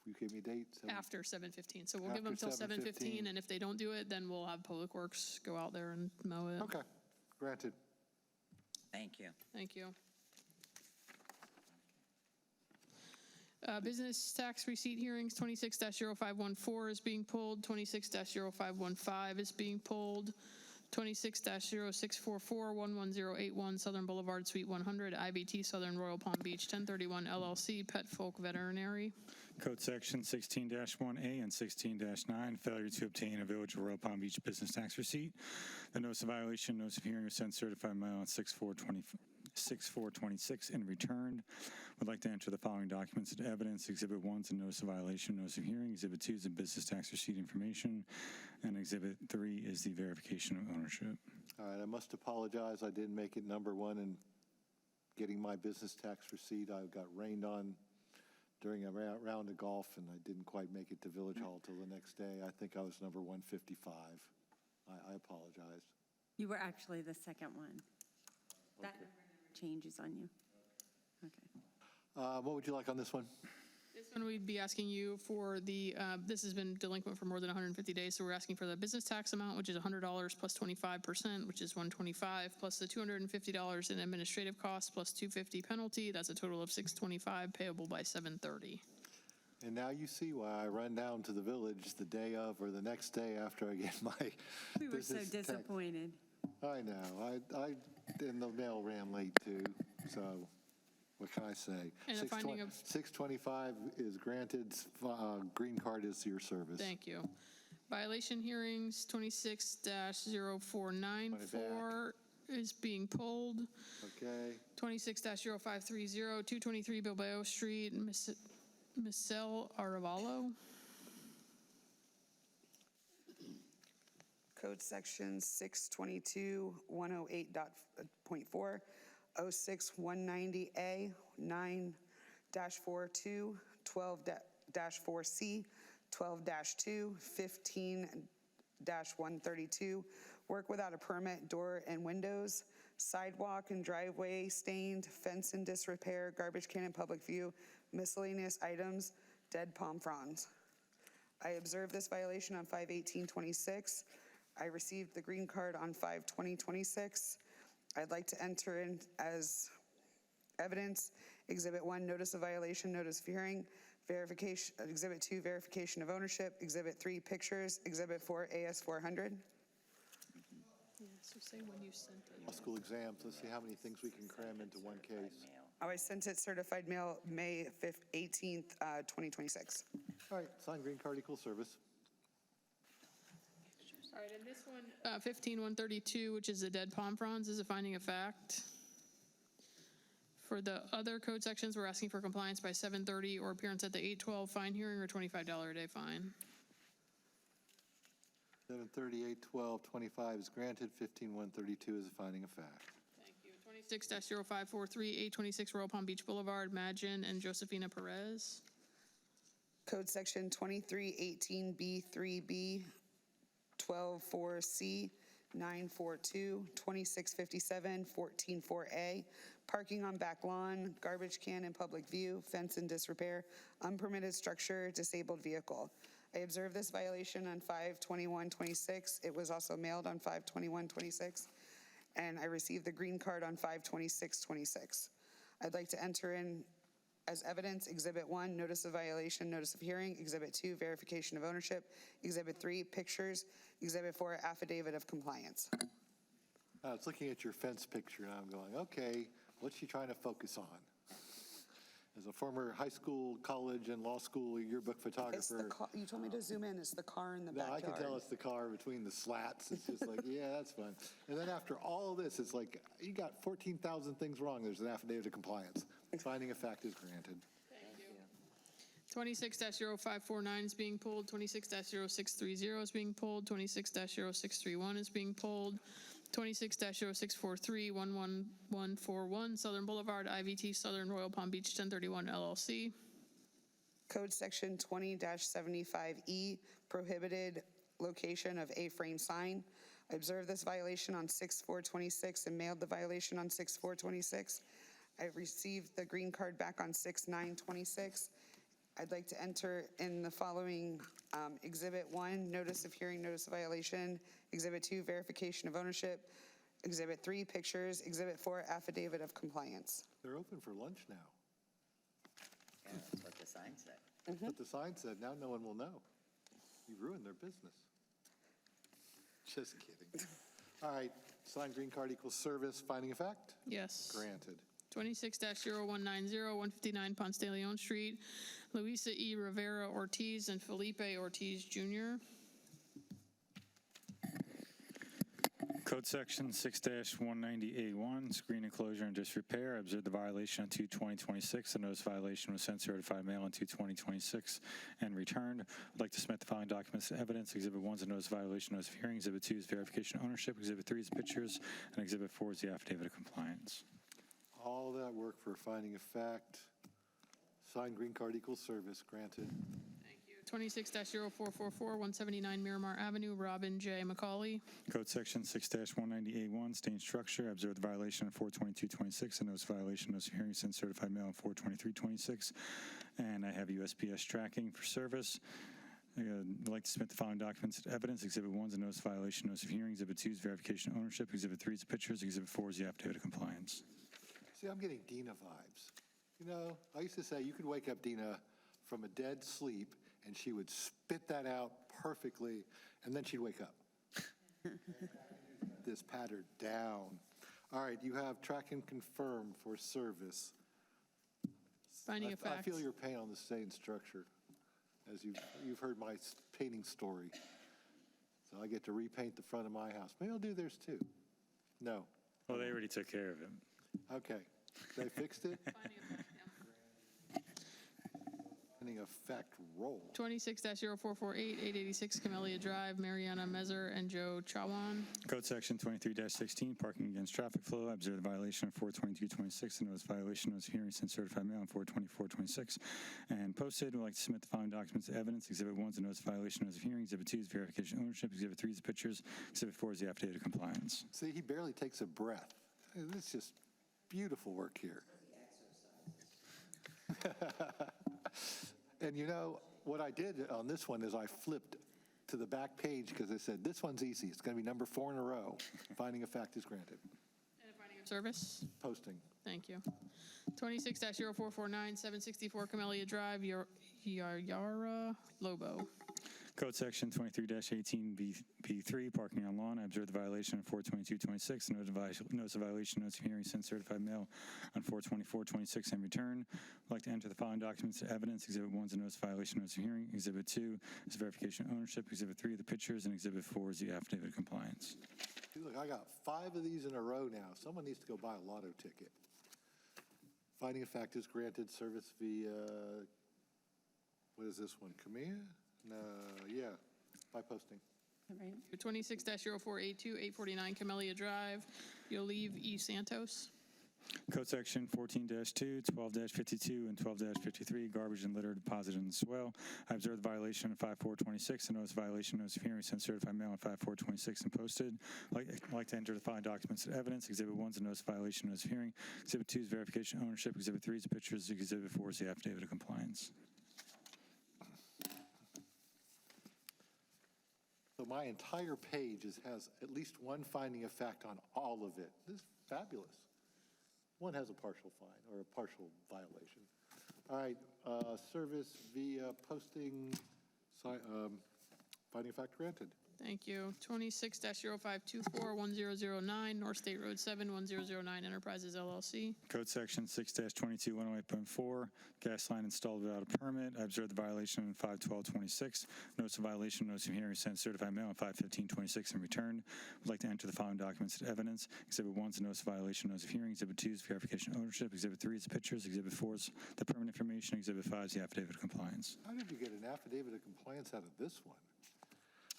you gave me a date? After 7:15, so we'll give them After till 7:15, 7:15. and if they don't do it, then we'll have Public Works go out there and mow it. Okay, granted. Thank you. Thank you. Business tax receipt hearings, 26-0514 is being pulled, 26-0515 is being pulled, 26-0644, 11081 Southern Boulevard, Suite 100, IBT Southern Royal Palm Beach, 1031 LLC, Pet Folk Veterinary. Code Section 16-1A and 16-9, failure to obtain a Village of Royal Palm Beach business tax receipt. The notice of violation, notice of hearing was sent certified mail on 6/4/26 and returned. Would like to enter the following documents into evidence. Exhibit 1 is a notice of violation, notice of hearing. Exhibit 2 is a business tax receipt information. And Exhibit 3 is the verification of ownership. All right, I must apologize. I didn't make it number one in getting my business tax receipt. I got rained on during a round of golf, and I didn't quite make it to Village Hall till the next day. I think I was number 155. I apologize. You were actually the second one. That Okay. number never changes on you. Okay. What would you like on this one? This one we'd be asking you for the, this has been delinquent for more than 150 days, so we're asking for the business tax amount, which is $100 plus 25%, which is $125, plus the $250 in administrative costs, plus $250 penalty. That's a total of $625 payable by 7/30. And now you see why I run down to the village the day of or the next day after I get my We were so business tax. disappointed. I know. And the mail ran late too, so what can I say? And a finding of- 625 is granted. Green card is your service. Thank you. Violation hearings, 26-0494 is being pulled. Okay. 26-0530, 223 Bilbao Street, Michelle Arevalo. Code Section 622-108.4, 06190A, 9-42, 12-4C, 12-2, 15-132, work without a permit, door and windows, sidewalk and driveway stained, fence in disrepair, garbage can in public view, miscellaneous items, dead palm fronds. I observed this violation on 5/18/26. I received the green card on 5/20/26. I'd like to enter in as evidence Exhibit 1, notice of violation, notice of hearing, verification, Exhibit 2, verification of ownership, Exhibit 3, pictures, Exhibit 4, AS 400. Yeah, so say when you sent it. Law school exams. Let's see how many things we can cram into one case. Oh, I sent it certified mail May 5th, 18th, 2026. All right, sign green card equals service. All right, and this one, 15-132, which is the dead palm fronds, is a finding of fact. For the other code sections, we're asking for compliance by 7:30 or appearance at the 8:12 fine hearing or $25 a day fine. 7:30, 8:12, 25 is granted. 15-132 is a finding of fact. Thank you. 26-0543, 826 Royal Palm Beach Boulevard, Magin and Josefina Perez. Code Section 2318B3B, 124C, 942, 2657, 144A, parking on back lawn, garbage can in public view, fence in disrepair, unpermitted structure, disabled vehicle. I observed this violation on 5/21/26. It was also mailed on 5/21/26, and I received the green card on 5/26/26. I'd like to enter in as evidence, Exhibit 1, notice of violation, notice of hearing, Exhibit 2, verification of ownership, Exhibit 3, pictures, Exhibit 4, affidavit of compliance. I was looking at your fence picture, and I'm going, okay, what's she trying to focus on? As a former high school, college, and law school yearbook It's the photographer, car, you told me to zoom in, it's the car in the no, I backyard. can tell it's the car between the slats. It's just like, yeah, that's fun. And then after all of this, it's like, you got 14,000 things wrong. There's an affidavit of compliance. Finding of fact is granted. 26-0549 is being pulled, 26-0630 is being pulled, 26-0631 is being pulled, 26-0643, 11141 Southern Boulevard, IVT Southern Royal Palm Beach, 1031 LLC. Code Section 20-75E, prohibited location of A-frame sign. I observed this violation on 6/4/26 and mailed the violation on 6/4/26. I received the green card back on 6/9/26. I'd like to enter in the following Exhibit 1, notice of hearing, notice of violation. Exhibit 2, verification of ownership. Exhibit 3, pictures. Exhibit 4, affidavit of compliance. They're open for lunch now. Yeah, that's what the sign said. But the sign said, now no one will know. You ruined their business. Just kidding. All right, signed green card equals service, finding of fact? Yes. Granted. 26-0190, 159 Ponce de Leon Street, Luisa E. Rivera Ortiz and Felipe Ortiz Jr. Code Section 6-190A1, screen enclosure and disrepair. I observed the violation on 2/20/26. The notice violation was sent certified mail on 2/20/26 and returned. I'd like to submit the following documents to evidence. Exhibit 1 is a notice of violation, notice of hearing. Exhibit 2 is verification of ownership. Exhibit 3 is pictures. And Exhibit 4 is the affidavit of compliance. All that work for finding of fact. Signed green card equals service, granted. 26-0444, 179 Miramar Avenue, Robin J. McCauley. Code Section 6-190A1, stained structure. I observed the violation on 4/22/26. A notice of violation, notice of hearing sent certified mail on 4/23/26. And I have USPS tracking for service. I'd like to submit the following documents as evidence. Exhibit 1 is a notice of violation, notice of hearing. Exhibit 2 is verification of ownership. Exhibit 3 is pictures. Exhibit 4 is the affidavit of compliance. See, I'm getting Dina vibes. You know, I used to say you could wake up Dina from a dead sleep and she would spit that out perfectly, and then she'd wake up. This pattern down. All right, you have track and confirm for service. Finding of fact. I feel your pain on the stained structure, as you've heard my painting story. So I get to repaint the front of my house. Maybe I'll do theirs too. No. Well, they already took care of it. Okay. They fixed it? Finding of fact roll. 26-0448, 886 Camellia Drive, Mariana Mezer and Joe Chawan. Code Section 23-16, parking against traffic flow. I observed the violation of 4/22/26. The notice of violation, notice of hearing sent certified mail on 4/24/26 and posted. Would like to submit the following documents as evidence. Exhibit 1 is a notice of violation, notice of hearing. Exhibit 2 is verification of ownership. Exhibit 3 is pictures. Exhibit 4 is the affidavit of compliance. See, he barely takes a breath. It's just beautiful work here. And you know, what I did on this one is I flipped to the back page because I said, this one's easy. It's going to be number 4 in a row. Finding of fact is granted. And a finding of service. Posting. Thank you. 26-0449, 764 Camellia Drive, Yara Lobo. Code Section 23-18B3, parking on lawn. I observed the violation of 4/22/26. Notice of violation, notice of hearing sent certified mail on 4/24/26 and return. I'd like to enter the following documents as evidence. Exhibit 1 is a notice of violation, notice of hearing. Exhibit 2 is verification of ownership. Exhibit 3 the pictures, and Exhibit 4 is the affidavit of compliance. See, look, I got 5 of these in a row now. Someone needs to go buy a lotto ticket. Finding of fact is granted. Service via, what is this one, Camilla? No, yeah, by posting. 26-0482, 849 Camellia Drive, Yolive E. Santos. Code Section 14-2, 12-52, and 12-53, garbage and litter deposited in the swell. I observed the violation of 5/4/26. The notice of violation, notice of hearing sent certified mail on 5/4/26 and posted. I'd like to enter the following documents as evidence. Exhibit 1 is a notice of violation, notice of hearing. Exhibit 2 is verification of ownership. Exhibit 3 is pictures. Exhibit 4 is the affidavit of compliance. So my entire page has at least one finding of fact on all of it. This is fabulous. One has a partial fine or a partial violation. All right, service via posting, finding of fact granted. Thank you. 26-0524, 1009 North State Road 7, 1009 Enterprises LLC. Code Section 6-22, 108.4, gas line installed without a permit. I observed the violation on 5/12/26. Notice of violation, notice of hearing sent certified mail on 5/15/26 and returned. Would like to enter the following documents as evidence. Exhibit 1 is a notice of violation, notice of hearing. Exhibit 2 is verification of ownership. Exhibit 3 is the pictures. Exhibit 4 is the permit information. Exhibit 5 is the affidavit of compliance. How did you get an affidavit of compliance out of this one?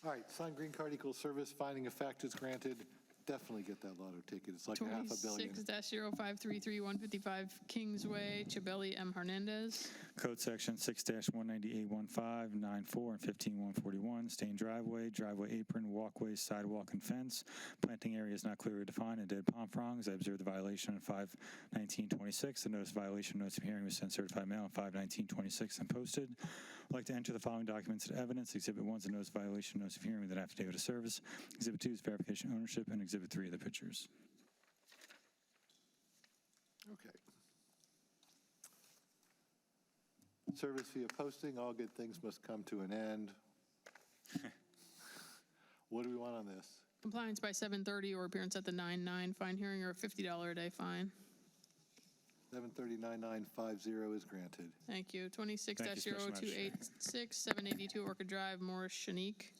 All right, signed green card equals service, finding of fact is granted. Definitely get that lotto ticket. It's like $500 million. 26-0533, 155 Kingsway, Chabeli M. Hernandez. Code Section 6-198.15, 9.4, and 15.141, stained driveway, driveway apron, walkway, sidewalk, and fence. Planting area is not clearly defined, and dead palm fronds. I observed the violation on 5/19/26. The notice of violation, notice of hearing was sent certified mail on 5/19/26 and posted. I'd like to enter the following documents as evidence. Exhibit 1 is the notice of violation, notice of hearing with an affidavit of service. Exhibit 2 is verification of ownership, and Exhibit 3 are the pictures. Okay. Service via posting, all good things must come to an end. What do we want on this? Compliance by 7:30 or appearance at the 9/9 fine hearing or a $50 a day fine. 730-9950 is granted. Thank you. 26-0286, Thank you, Special Magistrate. 782 Orchid Drive, Morris, Shanique.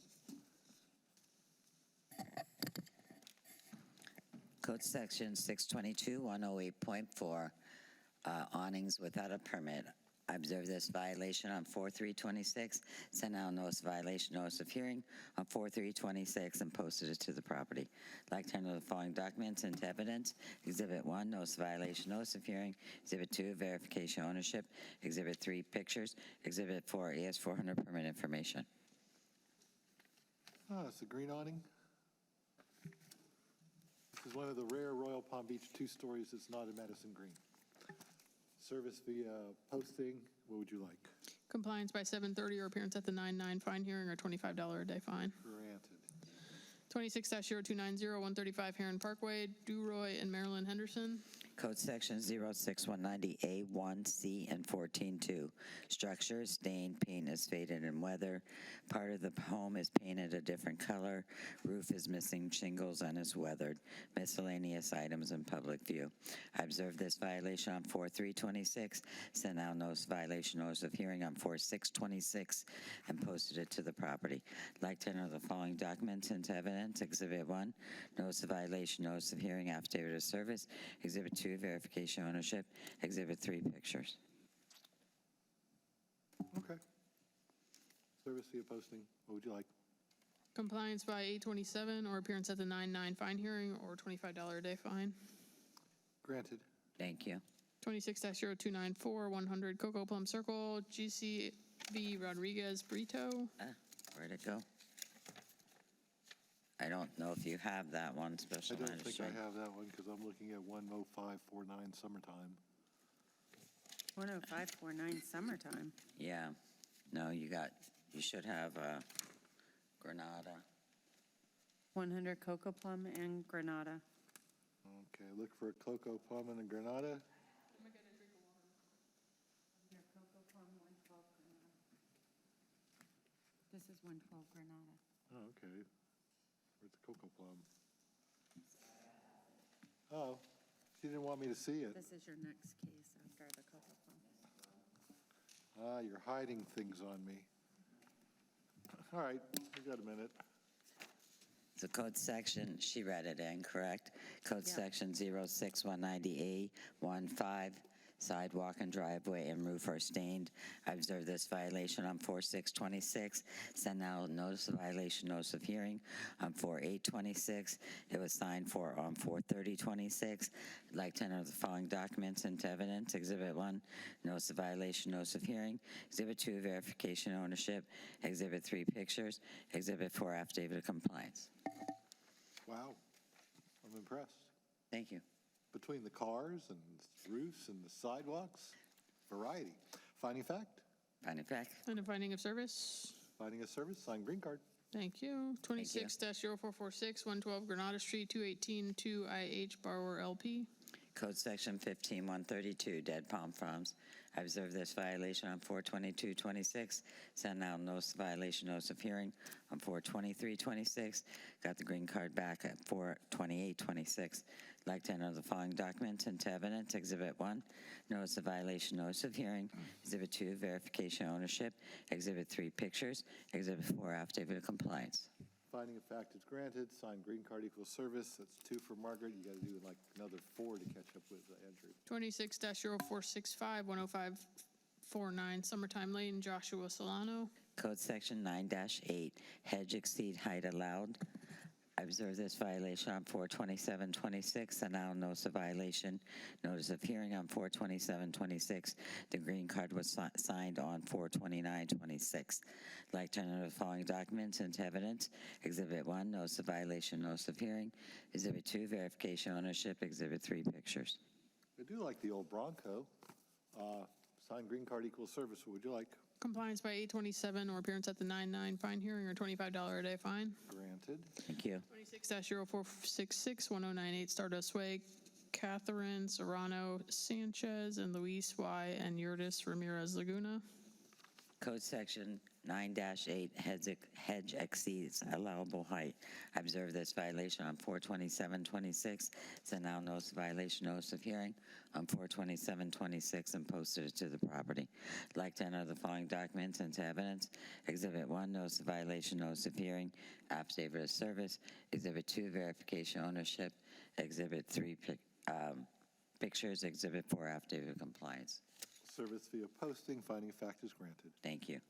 Code Section 622-108.4, awnings without a permit. I observed this violation on 4/3/26, sent out a notice of violation, notice of hearing on 4/3/26, and posted it to the property. I'd like to enter the following documents into evidence. Exhibit 1, notice of violation, notice of hearing. Exhibit 2, verification of ownership. Exhibit 3, pictures. Exhibit 4, AS400 permit information. Oh, it's a green awning. This is one of the rare Royal Palm Beach 2 stories that's not in Madison Green. Service via posting, what would you like? Compliance by 7:30 or appearance at the 9/9 fine hearing or $25 a day fine. Granted. 26-0290, 135 Heron Parkway, Duroy and Marilyn Henderson. Code Section 06190A1C and 14.2. Structure is stained, paint is faded and weathered. Part of the home is painted a different color. Roof is missing shingles and is weathered. Miscellaneous items in public view. I observed this violation on 4/3/26, sent out notice of violation, notice of hearing on 4/6/26, and posted it to the property. I'd like to enter the following documents into evidence. Exhibit 1, notice of violation, notice of hearing, affidavit of service. Exhibit 2, verification of ownership. Exhibit 3, pictures. Okay. Service via posting, what would you like? Compliance by 8/27 or appearance at the 9/9 fine hearing or $25 a day fine. Granted. Thank you. 26-0294, 100 Cocoa Plum Circle, GCV Rodriguez Brito. Where'd it go? I don't know if you have that one, I Special don't think I Magistrate. have that one because I'm looking at 10549 summertime. 10549 summertime. Yeah. No, you should have Granada. 100 Cocoa Plum and Granada. Okay, look for a Cocoa Plum and a Granada. This is 112 Granada. Oh, okay. Where's the Cocoa Plum? Oh, she didn't want me to see it. This is your next case after the Cocoa Plum. Ah, you're hiding things on me. All right, we got a minute. The code section, she read it in, correct? Code Yeah. section 06190A15, sidewalk and driveway and roof are stained. I observed this violation on 4/6/26, sent out a notice of violation, notice of hearing on 4/8/26. It was signed for on 4/30/26. I'd like to enter the following documents into evidence. Exhibit 1, notice of violation, notice of hearing. Exhibit 2, verification of ownership. Exhibit 3, pictures. Exhibit 4, affidavit of compliance. Wow, I'm impressed. Thank you. Between the cars and roofs and the sidewalks, variety. Finding fact, Finding fact. And a finding of service. finding a service, signed green card. Thank you. 26-0446, 112 Granada Street, 218 2IH Borrower LP. Code Section 15132, dead palm fronds. I observed this violation on 4/22/26, sent out notice of violation, notice of hearing on 4/23/26, got the green card back at 4/28/26. I'd like to enter the following documents into evidence. Exhibit 1, notice of violation, notice of hearing. Exhibit 2, verification of ownership. Exhibit 3, pictures. Exhibit 4, affidavit of compliance. Finding of fact is granted, signed green card equals service. That's 2 for Margaret. You got to do like another 4 to catch up with Andrew. 26-0465, 10549 Summertime Lane, Joshua Solano. Code Section 9-8, hedge exceed height allowed. I observe this violation on 4/27/26, and now notice of violation, notice of hearing on 4/27/26. The green card was signed on 4/29/26. I'd like to enter the following documents into evidence. Exhibit 1, notice of violation, notice of hearing. Exhibit 2, verification ownership. Exhibit 3, pictures. I do like the old Bronco. Signed green card equals service. What would you like? Compliance by 827 or appearance at the 9/9 fine hearing or $25 a day fine. Granted. Thank you. 26-0466, 1098 Stardust Way, Catherine Serrano Sanchez and Luis Y. and Yurtis Ramirez Laguna. Code section 9-8, hedge exceeds allowable height. I observe this violation on 4/27/26. So now notice of violation, notice of hearing on 4/27/26 and posted it to the property. I'd like to enter the following documents into evidence. Exhibit 1, notice of violation, notice of hearing, affidavit of service. Exhibit 2, verification ownership. Exhibit 3, pictures. Exhibit 4, affidavit of compliance. Service via posting, finding of fact is granted. Thank you.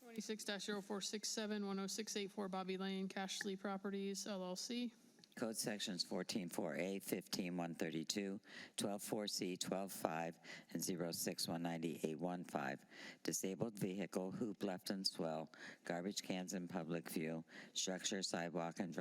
26-0467, 10684 Bobby Lane, Cashley Properties, LLC. Code sections 14-4A, 15-132, 12-4C, 12-5, and 06198-15. Disabled vehicle, hoop left and swell, garbage cans in public view, structure, sidewalk, and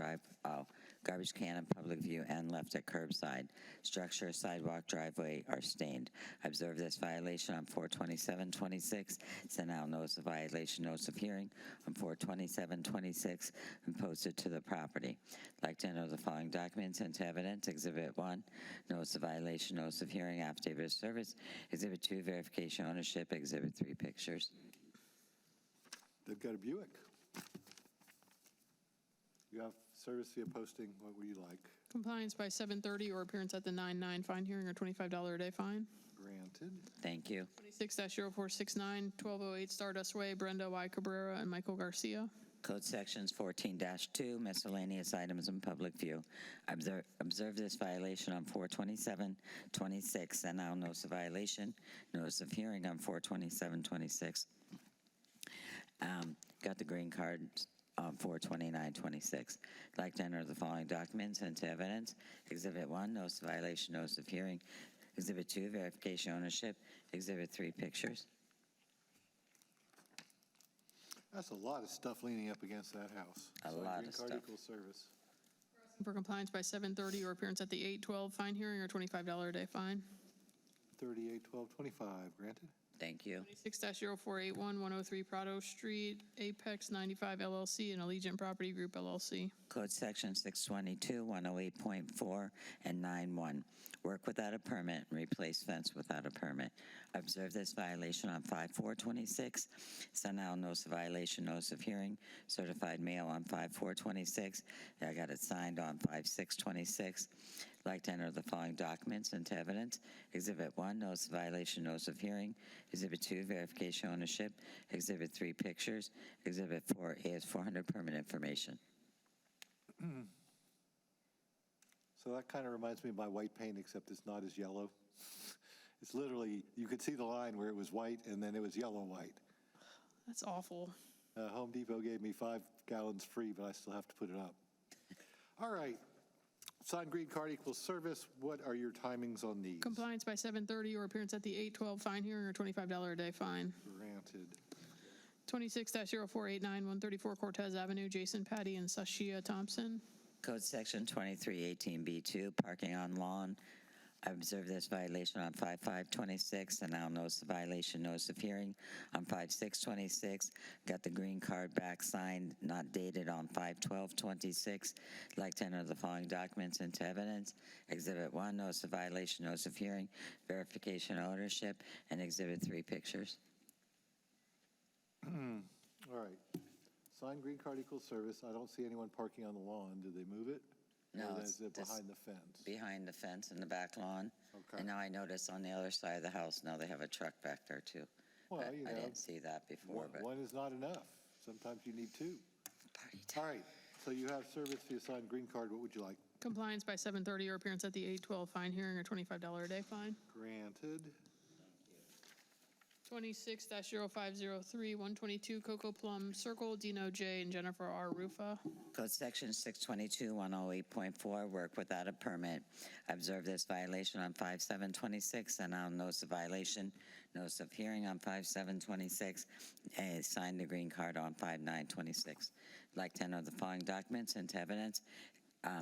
garbage can in public view and left at curbside. Structure, sidewalk, driveway are stained. I observe this violation on 4/27/26. Send out notice of violation, notice of hearing on 4/27/26 and post it to the property. I'd like to enter the following documents into evidence. Exhibit 1, notice of violation, notice of hearing, affidavit of service. Exhibit 2, verification ownership. Exhibit 3, pictures. They've got a Buick. You have service via posting. What would you like? Compliance by 7:30 or appearance at the 9/9 fine hearing or $25 a day fine. Granted. Thank you. 26-0469, 1208 Stardust Way, Brenda Y. Cabrera and Michael Garcia. Code sections 14-2, miscellaneous items in public view. Observe this violation on 4/27/26, and now notice of violation, notice of hearing on 4/27/26. Got the green card on 4/29/26. I'd like to enter the following documents into evidence. Exhibit 1, notice of violation, notice of hearing. Exhibit 2, verification ownership. Exhibit 3, pictures. That's a lot of stuff leaning up against that house. A lot of green card stuff. equals service. For compliance by 7:30 or appearance at the 8/12 fine hearing or $25 a day fine. 38-12-25. Granted. Thank you. 26-0481, 103 Prado Street, Apex 95 LLC and Allegiant Property Group LLC. Code section 622, 108.4, and 9.1. Work without a permit and replace fence without a permit. Observe this violation on 5/4/26. Send out notice of violation, notice of hearing, certified mail on 5/4/26. I got it signed on 5/6/26. I'd like to enter the following documents into evidence. Exhibit 1, notice of violation, notice of hearing. Exhibit 2, verification ownership. Exhibit 3, pictures. Exhibit 4, AS400 permit information. So that kind of reminds me of my white paint, except it's not as yellow. It's literally, you could see the line where it was white and then it was yellow white. That's awful. Home Depot gave me 5 gallons free, but I still have to put it up. All right. Signed green card equals service. What are your timings on these? Compliance by 7:30 or appearance at the 8/12 fine hearing or $25 a day fine. Granted. 26-0489, 134 Cortez Avenue, Jason Patty and Sashia Thompson. Code section 2318B2, parking on lawn. I observed this violation on 5/5/26, and now notice the violation, notice of hearing on 5/6/26. Got the green card back signed, not dated on 5/12/26. I'd like to enter the following documents into evidence. Exhibit 1, notice of violation, notice of hearing, verification of ownership, and Exhibit 3, pictures. All right. Signed green card equals service. I don't see anyone parking on the lawn. Did they move it? No, Or it's is it this- behind the fence? Behind the fence in the back lawn. Okay. And now I notice on the other side of the house, now they have a truck back there too. Well, I you know, didn't see that before, but one is not enough. Sometimes you need 2. party time. All right. So you have service via signed green card. What would you like? Compliance by 7:30 or appearance at the 8/12 fine hearing or $25 a day fine. Granted. 26-0503, 122 Coco Plum Circle, Dino J. and Jennifer R. Rufa. Code Section 622-108.4, work without a permit. I observe this violation on 5/7/26, sent out notice of violation, notice of hearing on 5/7/26, and signed the green card on 5/9/26. I'd like to enter the following documents into evidence.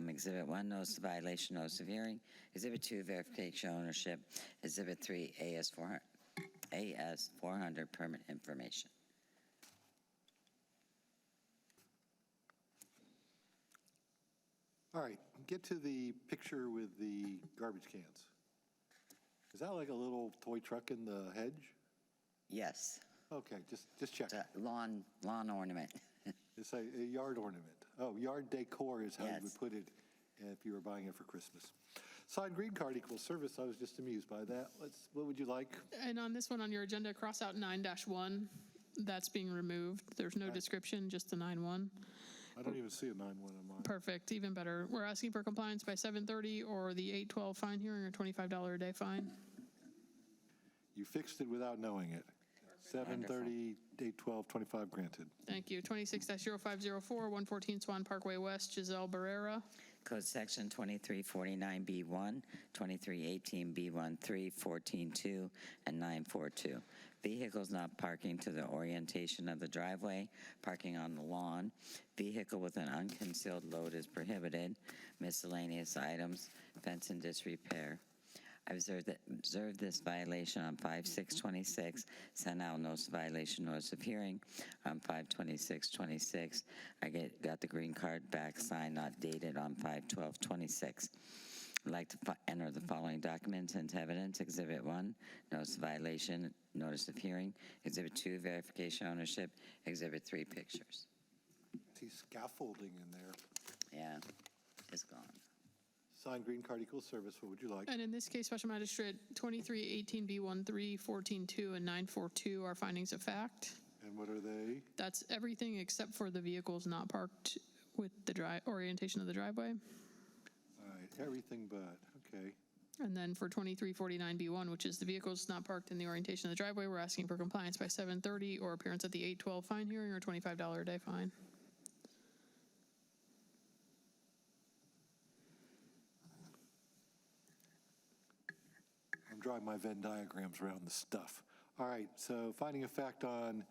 Exhibit 1, notice of violation, notice of hearing. Exhibit 2, verification of ownership. Exhibit 3, AS400 permit information. All right, get to the picture with the garbage cans. Is that like a little toy truck in the hedge? Yes, Okay, just check. it's a lawn ornament. It's a yard ornament. Oh, yard decor is how you Yes. would put it if you were buying it for Christmas. Signed green card equals service. I was just amused by that. What would you like? And on this one on your agenda, cross out 9-1. That's being removed. There's no description, just the 9-1. I don't even see a 9-1 on mine. Perfect, even better. We're asking for compliance by 7:30 or the 8/12 fine hearing or $25 a day fine. You fixed it without knowing it. 7:30, 8/12, 25 granted. Thank you. 26-0504, 114 Swan Parkway West, Giselle Barrera. Code Section 2349B1, 2318B13, 14.2, and 9.42. Vehicles not parking to the orientation of the driveway, parking on the lawn. Vehicle with an unconcealed load is prohibited. Miscellaneous items, fence and disrepair. I observed this violation on 5/6/26, sent out notice of violation, notice of hearing on 5/26/26. I got the green card back, signed, not dated on 5/12/26. I'd like to enter the following documents into evidence. Exhibit 1, notice of violation, notice of hearing. Exhibit 2, verification ownership. Exhibit 3, pictures. See scaffolding in there. Yeah, it's gone. Signed green card equals service. What would you like? And in this case, Special Magistrate 2318B13, 14.2, and 9.42 are findings of fact. And what are they? That's everything except for the vehicles not parked with the orientation of the driveway. All right, everything but, okay. And then for 2349B1, which is the vehicles not parked in the orientation of the driveway, we're asking for compliance by 7:30 or appearance at the 8/12 fine hearing or $25 a day fine. I'm drawing my Venn diagrams around the stuff. All right, so finding of fact on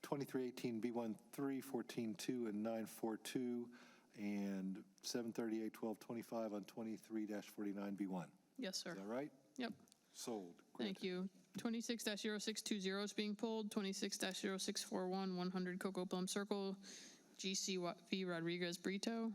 2318B13, 14.2, and 9.42, and 7:30, 8/12/25 on 23-49B1. Yes, sir. Is that right? Yep. Sold. Thank you. 26-0620 is being pulled. 26-0641, 100 Coco Plum Circle, GCV Rodriguez Brito.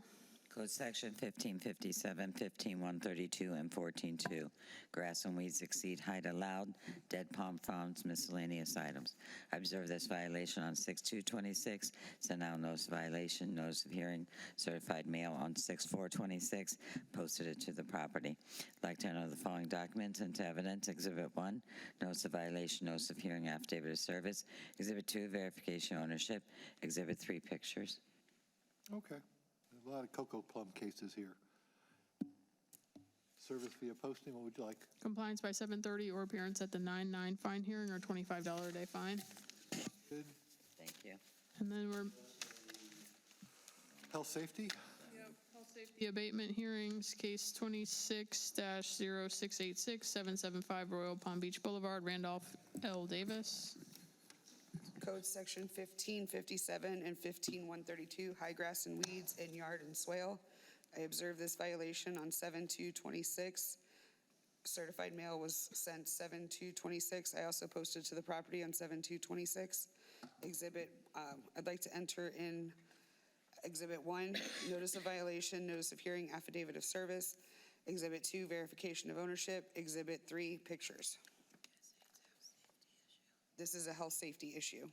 Code Section 1557, 15132, and 14.2. Grass and weeds exceed height allowed. Dead palm fronds, miscellaneous items. I observed this violation on 6/2/26. Sent out notice of violation, notice of hearing, certified mail on 6/4/26. Posted it to the property. I'd like to enter the following documents into evidence. Exhibit 1, notice of violation, notice of hearing, affidavit of service. Exhibit 2, verification of ownership. Exhibit 3, pictures. Okay. A lot of Coco Plum cases here. Service via posting, what would you like? Compliance by 7:30 or appearance at the 9/9 fine hearing or $25 a day fine. Good. Thank you. And then we're Health safety? Health Safety Abatement Hearings, case 26-0686, 775 Royal Palm Beach Boulevard, Randolph L. Davis. Code Section 1557 and 15132, high grass and weeds in yard and swale. I observed this violation on 7/2/26. Certified mail was sent 7/2/26. I also posted to the property on 7/2/26. I'd like to enter in Exhibit 1, notice of violation, notice of hearing, affidavit of service. Exhibit 2, verification of ownership. Exhibit 3, pictures. This is a health safety issue.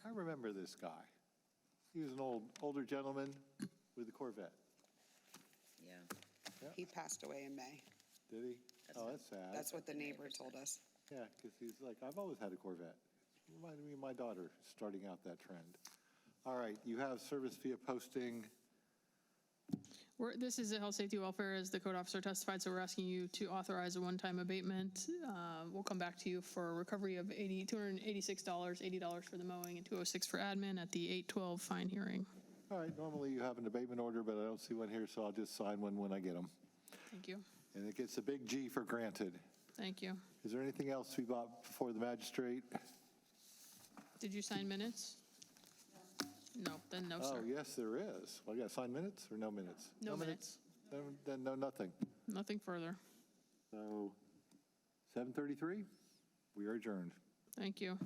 I remember this guy. He was an older gentleman with a Corvette. Yeah. He passed away in May. Did he? Oh, that's sad. That's what the neighbor told us. Yeah, because he's like, I've always had a Corvette. Reminded me of my daughter starting out that trend. All right, you have service via posting This is a health, safety, welfare, as the code officer testified, so we're asking you to authorize a one-time abatement. We'll come back to you for a recovery of $286, $80 for the mowing, and $206 for admin at the 8/12 fine hearing. All right, normally you have an abatement order, but I don't see one here, so I'll just sign one when I get them. Thank you. And it gets a big G for granted. Thank you. Is there anything else to be brought before the magistrate? Did you sign minutes? No, then no, sir. Oh, yes, there is. Well, I got to sign minutes or no minutes? No minutes. Then no, nothing. Nothing further. So 7:33, we are adjourned. Thank you.